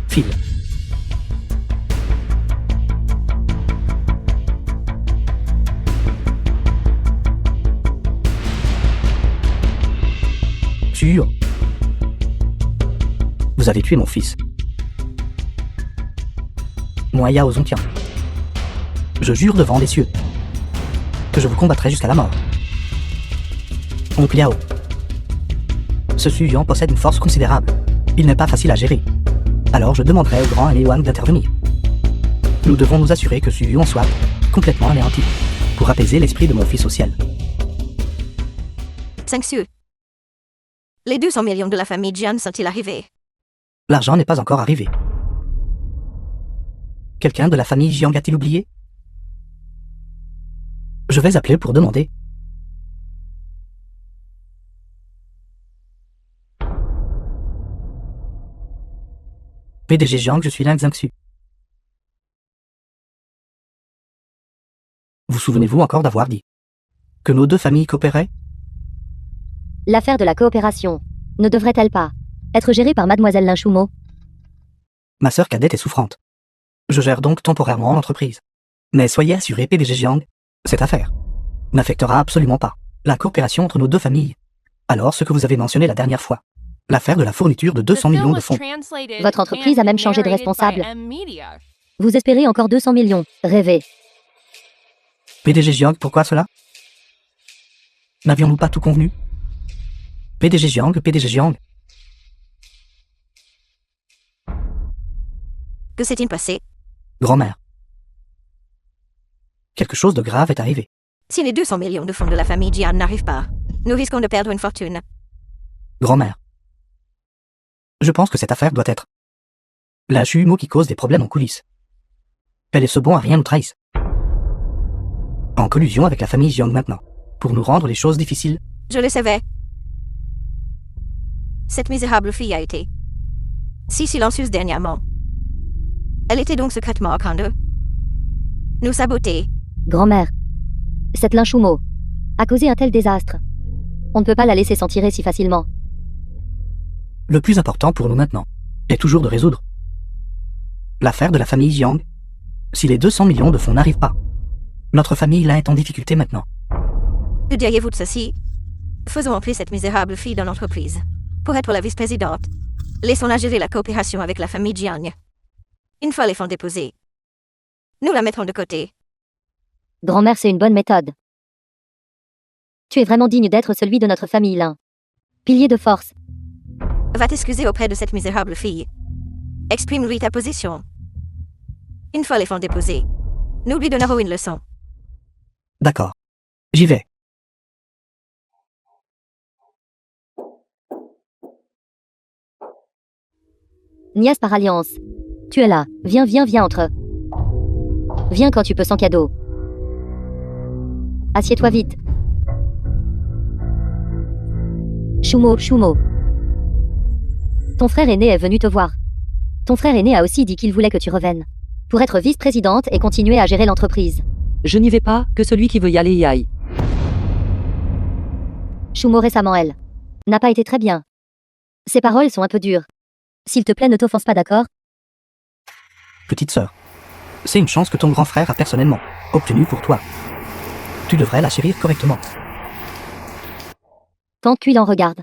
File. Sûr. Vous avez tué mon fils. Moi, Yao Zongtian. Je jure devant les cieux que je vous combattrai jusqu'à la mort. Oncle Liao. Ce Suyon possède une force considérable. Il n'est pas facile à gérer. Alors je demanderai au grand Liuan d'intervenir. Nous devons nous assurer que Suyon soit complètement anéanti pour apaiser l'esprit de mon fils au ciel. 5 cieux. Les 200 millions de la famille Jian sont-ils arrivés? L'argent n'est pas encore arrivé. Quelqu'un de la famille Jiang a-t-il oublié? Je vais appeler pour demander. PDG Jiang, je suis Ling Zhangxu. Vous souvenez-vous encore d'avoir dit que nos deux familles coopéraient? L'affaire de la coopération ne devrait-elle pas être gérée par mademoiselle Lin Shumo? Ma sœur cadette est souffrante. Je gère donc temporairement l'entreprise. Mais soyez assuré, PDG Jiang, cette affaire n'affectera absolument pas la coopération entre nos deux familles. Alors ce que vous avez mentionné la dernière fois, l'affaire de la fourniture de 200 millions de fonds. Votre entreprise a même changé de responsable. M-Media. Vous espérez encore 200 millions. Rêvez. PDG Jiang, pourquoi cela? N'avions-nous pas tout convenu? PDG Jiang. Que s'est-il passé? Grand-mère. Quelque chose de grave est arrivé. Si les 200 millions de fonds de la famille Jian n'arrivent pas, nous risquons de perdre une fortune. Grand-mère. Je pense que cette affaire doit être la jumeau qui cause des problèmes en coulisses. Elle et ce bon à rien nous trahissent. En collusion avec la famille Jiang maintenant, pour nous rendre les choses difficiles. Je le savais. Cette misérable fille a été si silencieuse dernièrement. Elle était donc secrètement en train de nous saboter. Grand-mère. Cette Lin Shumo a causé un tel désastre. On ne peut pas la laisser s'en tirer si facilement. Le plus important pour nous maintenant est toujours de résoudre l'affaire de la famille Jiang. Si les 200 millions de fonds n'arrivent pas, notre famille là est en difficulté maintenant. Que diriez-vous de ceci? Faisons entrer cette misérable fille dans l'entreprise. Pour être la vice-présidente, laissons-la gérer la coopération avec la famille Jiang. Une fois les fonds déposés, nous la mettrons de côté. Grand-mère, c'est une bonne méthode. Tu es vraiment digne d'être celui de notre famille Lin. Pilier de force. Va t'excuser auprès de cette misérable fille. Exprime-lui ta position. Une fois les fonds déposés, nous lui donnerons une leçon. D'accord. J'y vais. Nias par alliance. Tu es là. Viens, viens, viens entre. Viens quand tu peux sans cadeau. Assieds-toi vite. Shumo, Shumo. Ton frère aîné est venu te voir. Ton frère aîné a aussi dit qu'il voulait que tu reviennes. Pour être vice-présidente et continuer à gérer l'entreprise. Je n'y vais pas, que celui qui veut y aller y aille. Shumo récemment elle. N'a pas été très bien. Ses paroles sont un peu dures. S'il te plaît ne t'offense pas, d'accord? Petite sœur. C'est une chance que ton grand frère a personnellement obtenue pour toi. Tu devrais la chérir correctement. Tant qu'il en regarde.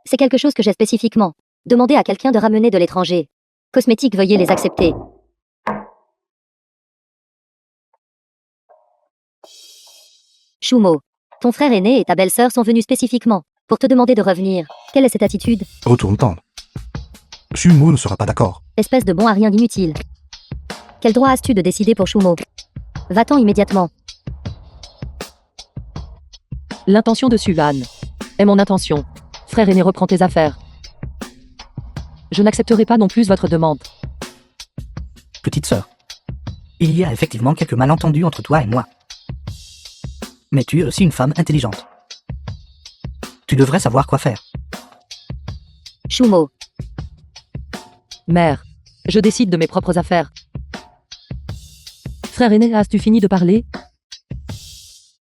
C'est quelque chose que j'ai spécifiquement demandé à quelqu'un de ramener de l'étranger. Cosmétiques, veuillez les accepter. Shumo, ton frère aîné et ta belle-sœur sont venus spécifiquement pour te demander de revenir. Quelle est cette attitude? Retourne tendre. Shumo ne sera pas d'accord. Espèce de bon à rien d'inutile. Quel droit as-tu de décider pour Shumo? Va-t'en immédiatement. L'intention de Suvan est mon intention. Frère aîné, reprends tes affaires. Je n'accepterai pas non plus votre demande. Petite sœur. Il y a effectivement quelques malentendus entre toi et moi. Mais tu es aussi une femme intelligente. Tu devrais savoir quoi faire. Shumo, Mère, je décide de mes propres affaires. Frère aîné, as-tu fini de parler?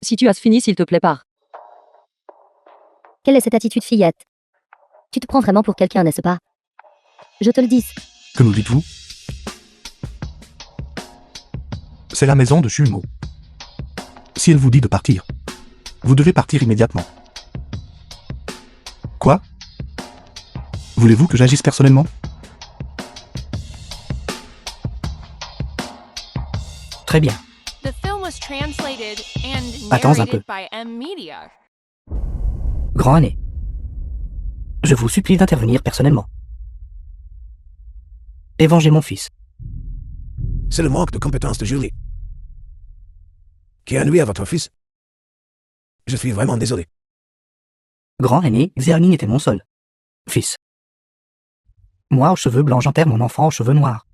Si tu as fini, s'il te plaît, pars. quelle est cette attitude, fillette? Tu te prends vraiment pour quelqu'un, n'est-ce pas? Je te le dis. Que nous dites-vous? C'est la maison de Shumo. Si elle vous dit de partir, vous devez partir immédiatement. Quoi? Voulez-vous que j'agisse personnellement? Très bien. The film was translated and Attends un peu. narrated by M Media. Grand aîné. Je vous supplie d'intervenir personnellement. Et venger mon fils. C'est le manque de compétences de Julie qui a nuit à votre fils. Je suis vraiment désolé. Grand aîné, Xerning était mon seul fils. Moi aux cheveux blancs, j'enterre mon enfant aux cheveux noirs.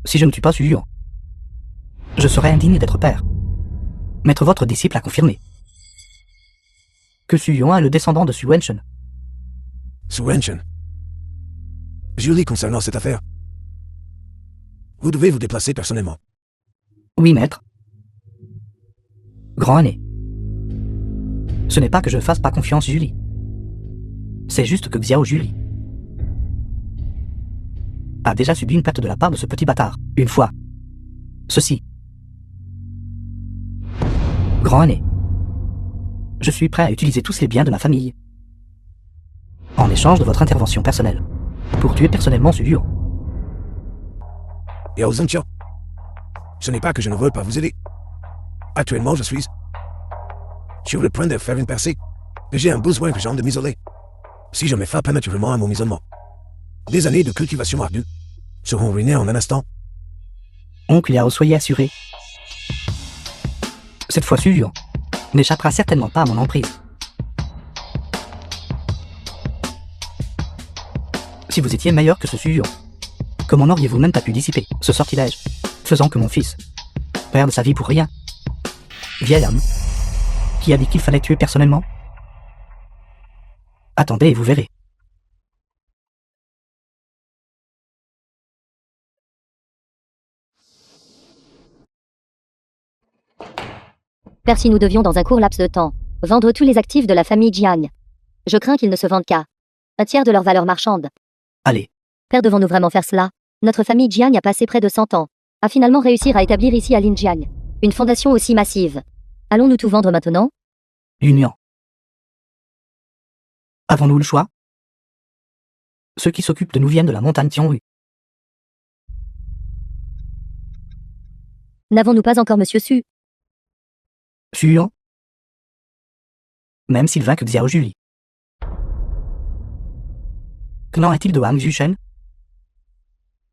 Si je ne suis pas sûr, je serais indigne d'être père. Maître votre disciple a confirmé que Suyon est le descendant de Suwenchen. Suwenchen. Julie, concernant cette affaire, vous devez vous déplacer personnellement. Oui, maître. Grand aîné. Ce n'est pas que je fasse pas confiance Julie. C'est juste que Xiao Julie a déjà subi une perte de la part de ce petit bâtard. Une fois. Ceci. Grand aîné. Je suis prêt à utiliser tous les biens de ma famille en échange de votre intervention personnelle pour tuer personnellement Suyon. Et aux Zuntia, ce n'est pas que je ne veux pas vous aider. Actuellement, je suis sur le point de faire une percée, et j'ai un besoin urgent de m'isoler. Si je mets fin prématurément à mon isolement, des années de cultivation ardue seront ruinées en un instant. Oncle Yao, soyez assuré. Cette fois Suyon n'échappera certainement pas à mon emprise. Si vous étiez meilleur que ce Suyon, comment n'auriez-vous même pas pu dissiper ce sortilège, faisant que mon fils perde sa vie pour rien? Vieil homme, qui a dit qu'il fallait tuer personnellement? Attendez et vous verrez. Percy, nous devions dans un court laps de temps vendre tous les actifs de la famille Jiang. Je crains qu'ils ne se vendent qu'à un tiers de leur valeur marchande. Allez, Père, devons-nous vraiment faire cela? Notre famille Jiang a passé près de 100 ans à finalement réussir à établir ici à Linjiang une fondation aussi massive. Allons-nous tout vendre maintenant? Union. Avons-nous le choix? Ceux qui s'occupent de nous viennent de la montagne Tianhui. N'avons-nous pas encore Monsieur Su? Suyon. Même s'il vainc Xiao Julie. Qu'en est-il de Wang Yushen?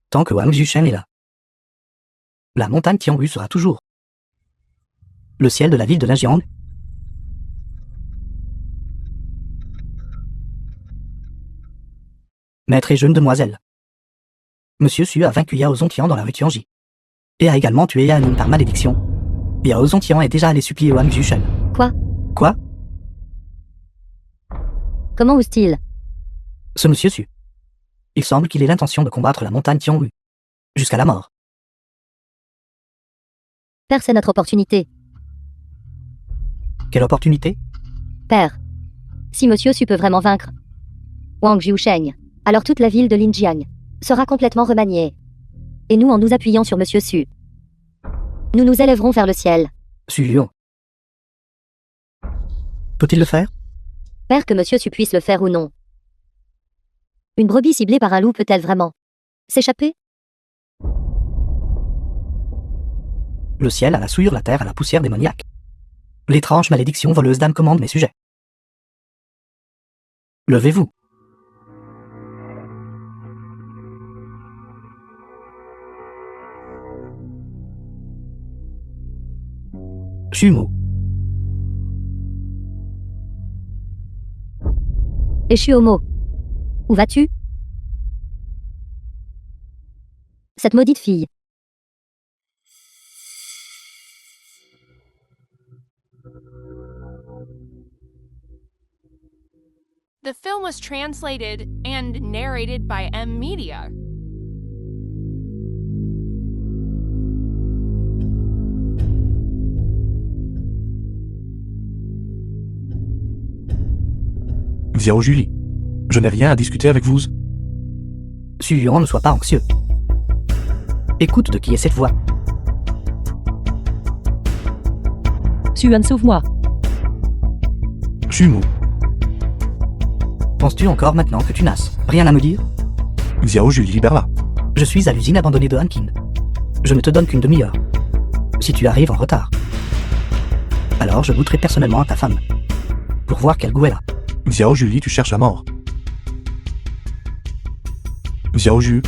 tant que Wang Zhuchen est là. La montagne Tiangu sera toujours le ciel de la ville de Lajiang. Maître et jeune demoiselle. Monsieur Su a vaincu Yao Zongtian dans la rue Tianji. Et a également tué Yanin par malédiction. Yao Zongtian est déjà allé supplier Wang Zhuchen. Quoi? Quoi? Comment ose-t-il? Ce monsieur Su. Il semble qu'il ait l'intention de combattre la montagne Tiangu. Jusqu'à la mort. Père, c'est notre opportunité. Quelle opportunité? Père, si Monsieur Su peut vraiment vaincre Wang Zhusheng, alors toute la ville de Linjiang sera complètement remaniée. Et nous, en nous appuyant sur Monsieur Su, nous nous élèverons vers le ciel. Su Lion. Peut-il le faire? Père, que Monsieur Su puisse le faire ou non. Une brebis ciblée par un loup peut-elle vraiment s'échapper? Le ciel à la souillure, la terre à la poussière démoniaque. L'étrange malédiction voleuse d'âme commande mes sujets. Levez-vous. Chumo. Et Homo. Où vas-tu? Cette maudite fille. The film was translated and narrated by M Media. Xiao Julie. Je n'ai rien à discuter avec vous. Su Yuan, ne sois pas anxieux. Écoute de qui est cette voix. Suan, sauve-moi. Chumo. Penses-tu encore maintenant que tu nasses? Rien à me dire? Xiao Julie, libère-la. Je suis à l'usine abandonnée de Hankin. Je ne te donne qu'une demi-heure. Si tu arrives en retard, alors je goûterai personnellement à ta femme. Pour voir quel goût elle a. Xiao Julie, tu cherches la mort. Xiao Ju.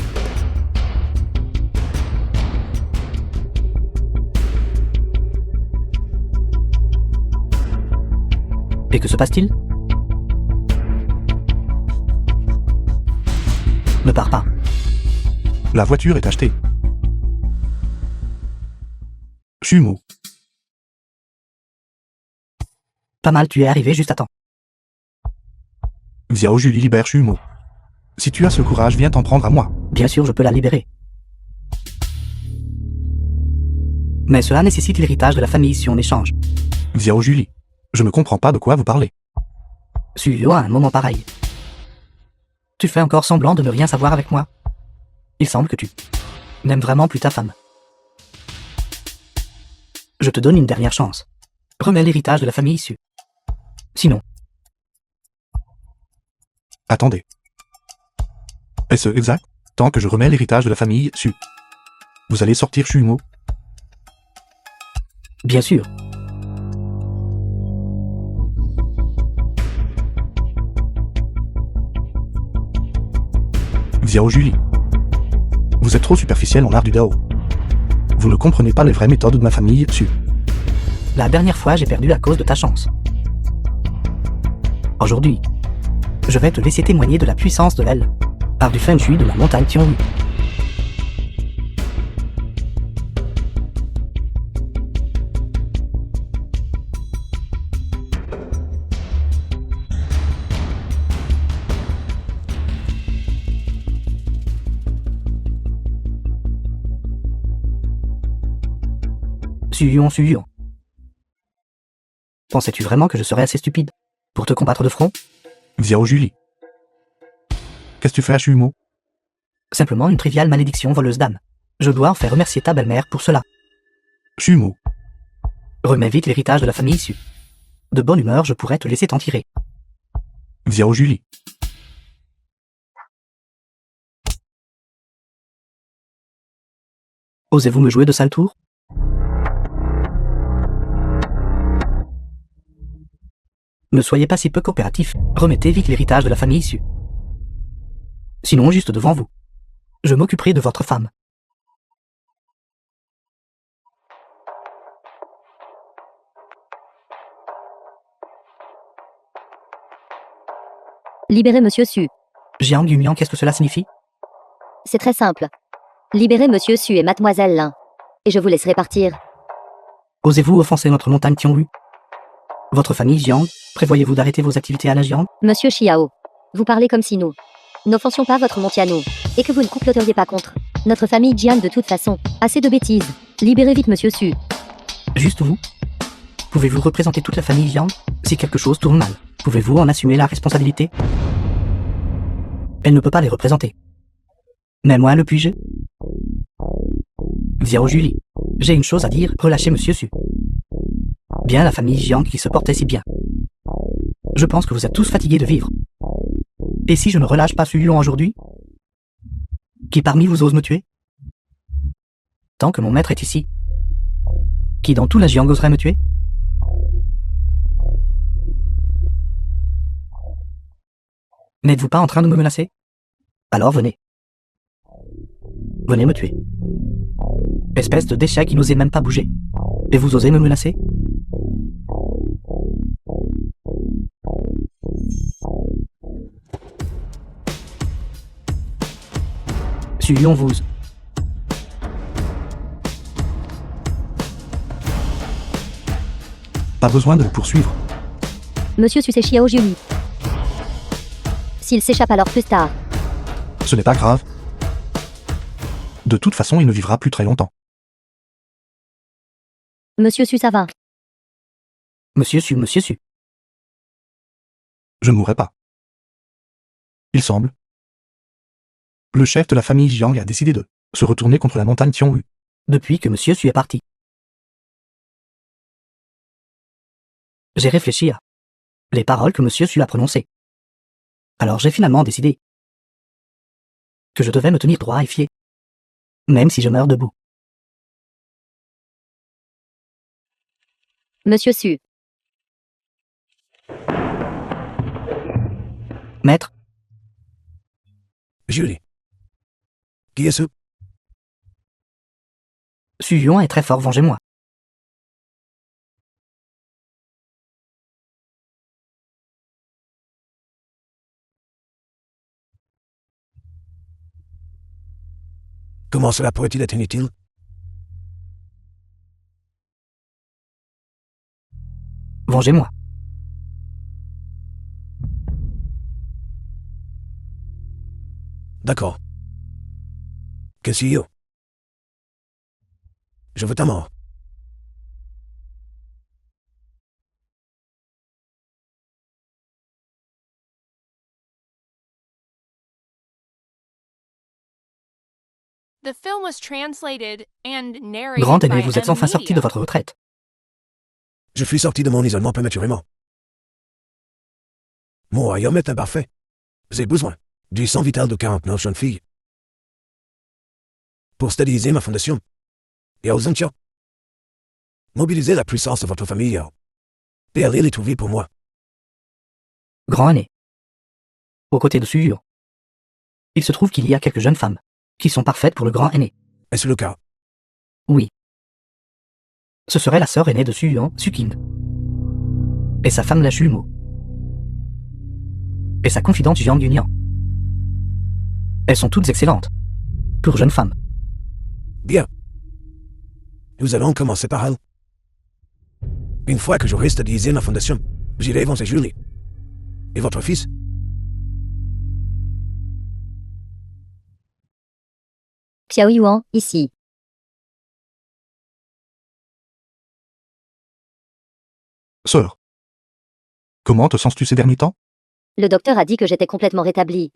Et que se passe-t-il? Ne pars pas. La voiture est achetée. Chumo. Pas mal, tu es arrivé juste à temps. Xiao Julie, libère Chumo. Si tu as ce courage, viens t'en prendre à moi. Bien sûr, je peux la libérer. Mais cela nécessite l'héritage de la famille si on échange. Xiao Julie. Je ne comprends pas de quoi vous parlez. Suyo à un moment pareil. Tu fais encore semblant de ne rien savoir avec moi. Il semble que tu n'aimes vraiment plus ta femme. Je te donne une dernière chance. Remets l'héritage de la famille issue. Sinon, Attendez. Est-ce exact? Tant que je remets l'héritage de la famille Su. Vous allez sortir Chumo? bien sûr. Xiao Julie. Vous êtes trop superficiel en art du Dao. Vous ne comprenez pas les vraies méthodes de ma famille Su. La dernière fois, j'ai perdu à cause de ta chance. Aujourd'hui, je vais te laisser témoigner de la puissance de l'El, art du Feng Shui de la montagne Tianyu. Suyon. Pensais-tu vraiment que je serais assez stupide pour te combattre de front? Xiao Julie. Qu'est-ce que tu fais à Chumo? Simplement une triviale malédiction voleuse d'âme. Je dois en faire remercier ta belle-mère pour cela. Chumo. Remets vite l'héritage de la famille issue. De bonne humeur, je pourrais te laisser t'en tirer. Xiao Julie. Osez-vous me jouer de sale tour? Ne soyez pas si peu coopératif. Remettez vite l'héritage de la famille issue. Sinon, juste devant vous, Je m'occuperai de votre femme. Libérez Monsieur Su. Jiang Yumian, qu'est-ce que cela signifie? C'est très simple. Libérez Monsieur Su et Mademoiselle Lin. Et je vous laisserai partir. Osez-vous offenser notre montagne Tianlu? Votre famille Jiang, prévoyez-vous d'arrêter vos activités à la Jiang? Monsieur Xiao, vous parlez comme si nous n'offensions pas votre Montiano, et que vous ne comploteriez pas contre notre famille Jian de toute façon. Assez de bêtises. Libérez vite Monsieur Su. Juste vous? Pouvez-vous représenter toute la famille Jiang? Si quelque chose tourne mal, pouvez-vous en assumer la responsabilité? Elle ne peut pas les représenter. Mais moi, le puis-je? Xiao Julie, j'ai une chose à dire, relâchez Monsieur Su. Bien la famille Jiang qui se portait si bien. Je pense que vous êtes tous fatigués de vivre. Et si je ne relâche pas Su Yuan aujourd'hui? Qui parmi vous ose me tuer? Tant que mon maître est ici. Qui dans tout la Jiang oserait me tuer? N'êtes-vous pas en train de me menacer? Alors venez. Venez me tuer. Espèce de déchet qui n'osait même pas bouger. Et vous osez me menacer? Suivons vous. Pas besoin de le poursuivre. Monsieur Su c'est Xiao Julie. S'il s'échappe alors plus tard. Ce n'est pas grave. De toute façon, il ne vivra plus très longtemps. Monsieur Su ça va. Monsieur Su, Monsieur Su. Je ne mourrai pas. Il semble. Le chef de la famille Jiang a décidé de se retourner contre la montagne Tianlu. Depuis que Monsieur Su est parti. J'ai réfléchi à les paroles que Monsieur Su a prononcées. Alors j'ai finalement décidé que je devais me tenir droit et fier, même si je meurs debout. Monsieur Su. Maître, Julie. Qui est-ce? Su Yuan est très fort, vengez-moi. Comment cela pourrait-il être inutile? Vengez-moi. D'accord. Qu'est-ce qu'il y a? Je veux ta mort. The film was translated and narrated Grand by aîné, vous êtes M. enfin sorti de Media. votre retraite. Je suis sorti de mon isolement prématurément. Mon royaume est imparfait. J'ai besoin du sang vital de 49 jeunes filles pour stabiliser ma fondation. Et aux Antia, mobiliser la puissance de votre famille et aller les trouver pour moi. Grand aîné. Aux côtés de Su Yuan. Il se trouve qu'il y a quelques jeunes femmes qui sont parfaites pour le grand aîné. Est-ce le cas? Oui. Ce serait la sœur aînée de Su Yuan, Su Qing. Et sa femme la jumeau. Et sa confidente Jiang Yunian. Elles sont toutes excellentes. Pour jeunes femmes. Bien. Nous allons commencer par elle. Une fois que j'aurai stabilisé ma fondation, j'irai évincer Julie. Et votre fils? Xiao Yuan, ici. Sœur. Comment te sens-tu ces derniers temps? Le docteur a dit que j'étais complètement rétablie.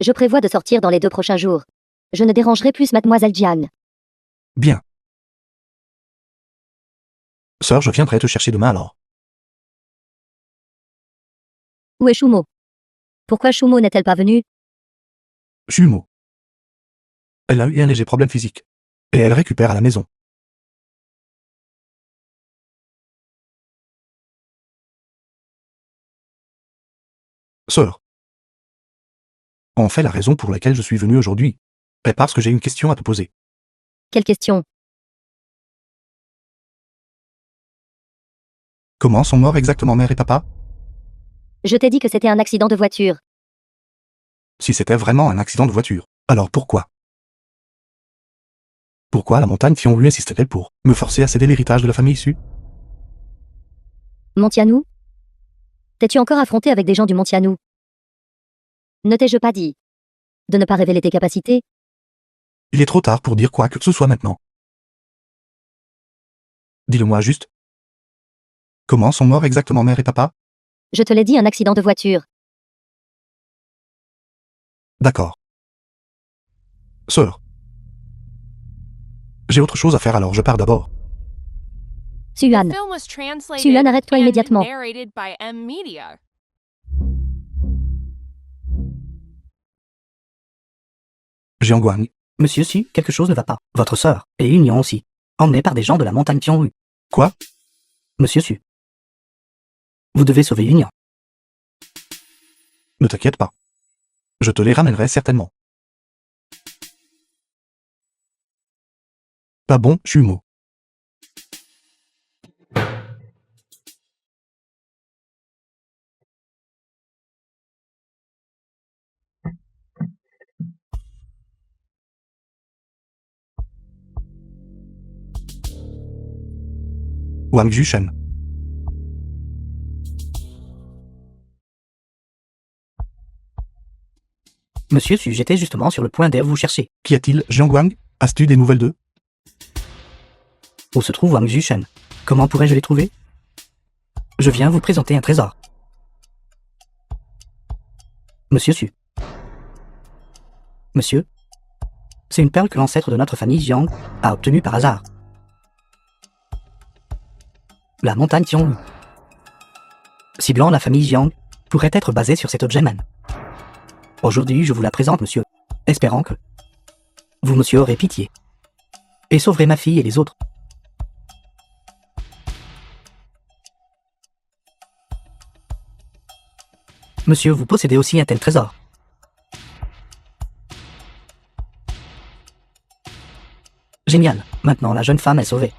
Je prévois de sortir dans les 2 prochains jours. Je ne dérangerai plus Mademoiselle Jian. Bien. Sœur, je viendrai te chercher demain alors. Où est Shumo? Pourquoi Shumo n'est-elle pas venue? Jumeau. Elle a eu un léger problème physique. Et elle récupère à la maison. Sœur. En fait, la raison pour laquelle je suis venu aujourd'hui est parce que j'ai une question à te poser. Quelle question? Comment sont morts exactement mère et papa? Je t'ai dit que c'était un accident de voiture. Si c'était vraiment un accident de voiture, alors pourquoi? Pourquoi la montagne Xiongru insiste-t-elle pour me forcer à céder l'héritage de la famille issue? Montianou? T'es-tu encore affronté avec des gens du Montianou? Ne t'ai-je pas dit de ne pas révéler tes capacités? Il est trop tard pour dire quoi que ce soit maintenant. Dis-le-moi juste. Comment sont morts exactement mère et papa? Je te l'ai dit, un accident de voiture. D'accord. Sœur. J'ai autre chose à faire alors je pars d'abord. Suan. The film was translated Suan, arrête-toi and immédiatement. narrated by M Media. Jiangguang, Monsieur Su, quelque chose ne va pas. Votre sœur, et Union aussi, emmenée par des gens de la montagne Xiongru. quoi? Monsieur Su. Vous devez sauver Union. Ne t'inquiète pas. Je te les ramènerai certainement. Pas bon, Chumo. Wang Jushen. Monsieur Su, j'étais justement sur le point de vous chercher. Qu'y a-t-il, Jiangguang? As-tu des nouvelles d'eux? Où se trouve Wang Jushen? Comment pourrais-je les trouver? Je viens vous présenter un trésor. Monsieur Su. Monsieur, c'est une perle que l'ancêtre de notre famille Jiang a obtenue par hasard. La montagne Xiongru. Ciblant la famille Jiang pourrait être basée sur cet objet même. Aujourd'hui, je vous la présente, monsieur, espérant que vous, monsieur, aurez pitié et sauverez ma fille et les autres. Monsieur, vous possédez aussi un tel trésor. Génial. Maintenant, la jeune femme est sauvée.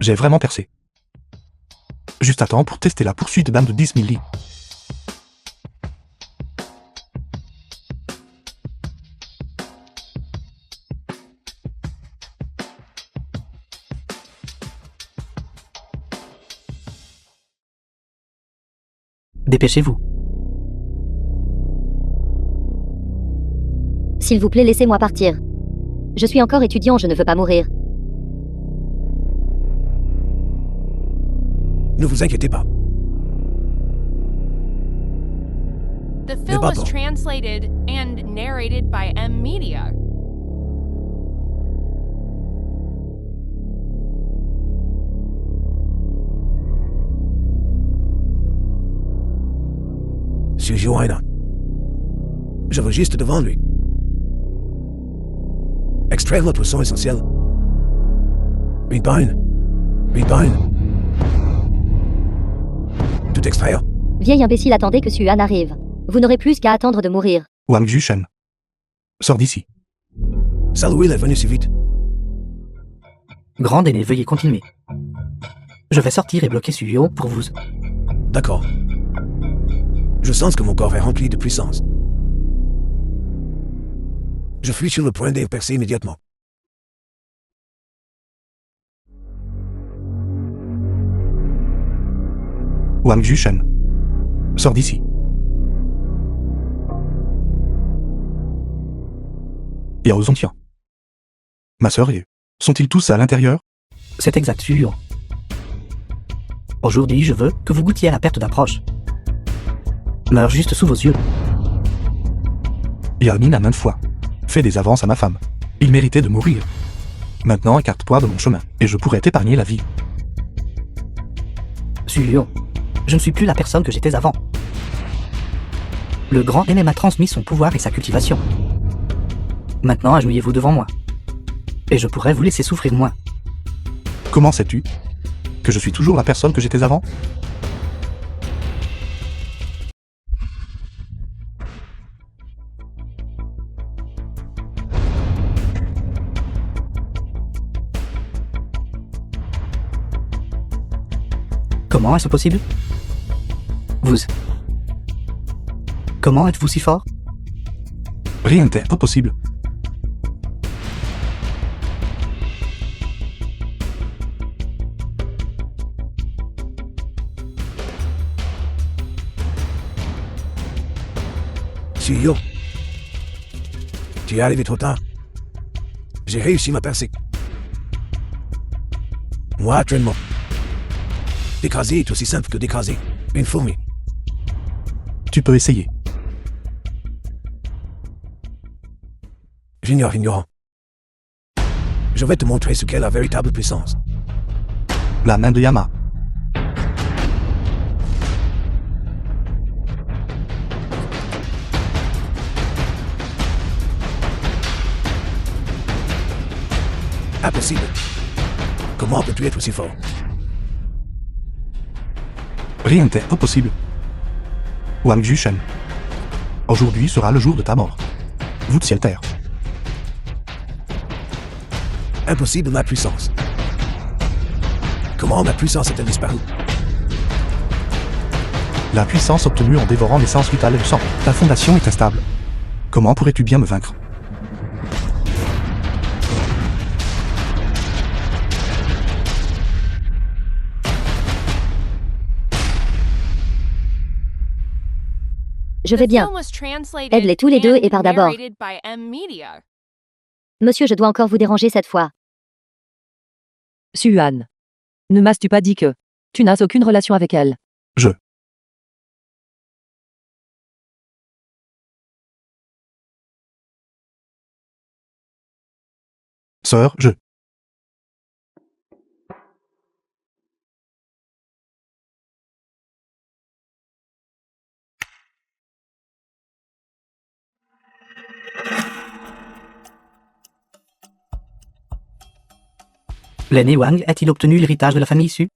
J'ai vraiment percé. Juste à temps pour tester la poursuite d'un de 10 000 lits. Dépêchez-vous. S'il vous plaît, laissez-moi partir. Je suis encore étudiant, je ne veux pas mourir. Ne vous inquiétez pas. The film was pardon. translated and narrated by M Media. Monsieur Joanna. Je veux juste devant lui. Extraire le poisson essentiel. Une pain. Une pain. Tout extraire. Vieil imbécile, attendez que Suan arrive. Vous n'aurez plus qu'à attendre de mourir. Wang Jushen. Sors d'ici. Salut, il est venu si vite. Grande aînée, veuillez continuer. Je vais sortir et bloquer Suyo pour vous. D'accord. Je sens que mon corps est rempli de puissance. Je suis sur le point de percer immédiatement. Wang Jushen. Sors d'ici. Yao Zongtian. Ma sœur et eux. Sont-ils tous à l'intérieur? C'est exact, Suyo. Aujourd'hui, je veux que vous goûtiez à la perte d'approche. Meurt juste sous vos yeux. Yaomin a maintes fois fait des avances à ma femme. Il méritait de mourir. Maintenant, écarte-toi de mon chemin, et je pourrais t'épargner la vie. Su Lion, je ne suis plus la personne que j'étais avant. Le grand aîné m'a transmis son pouvoir et sa cultivation. Maintenant, agenouillez-vous devant moi. Et je pourrais vous laisser souffrir moins. Comment sais-tu que je suis toujours la personne que j'étais avant? Comment est-ce possible? Vous... Comment êtes-vous si fort? Rien n'était impossible. Suyo. Tu es arrivé trop tard. J'ai réussi ma percée. Moi, actuellement. D'écraser est aussi simple que d'écraser une fourmi. Tu peux essayer. J'ignore ignorant. Je vais te montrer ce qu'est la véritable puissance. La main de Yama. Impossible. Comment peux-tu être aussi fort? Rien n'était impossible. Wang Jushen. Aujourd'hui sera le jour de ta mort. Vous de ciel-terre. Impossible ma puissance. Comment ma puissance a-t-elle disparu? La puissance obtenue en dévorant l'essence vitale et le sang. Ta fondation est instable. Comment pourrais-tu bien me vaincre? Je vais The bien. film was translated Aide-les tous les deux and et pars d'abord. narrated by M Media. Monsieur, je dois encore vous déranger cette fois. Suan. Ne m'as-tu pas dit que tu n'as aucune relation avec elle? Sœur, je. L'aîné Wang a-t-il obtenu l'héritage de la famille Su?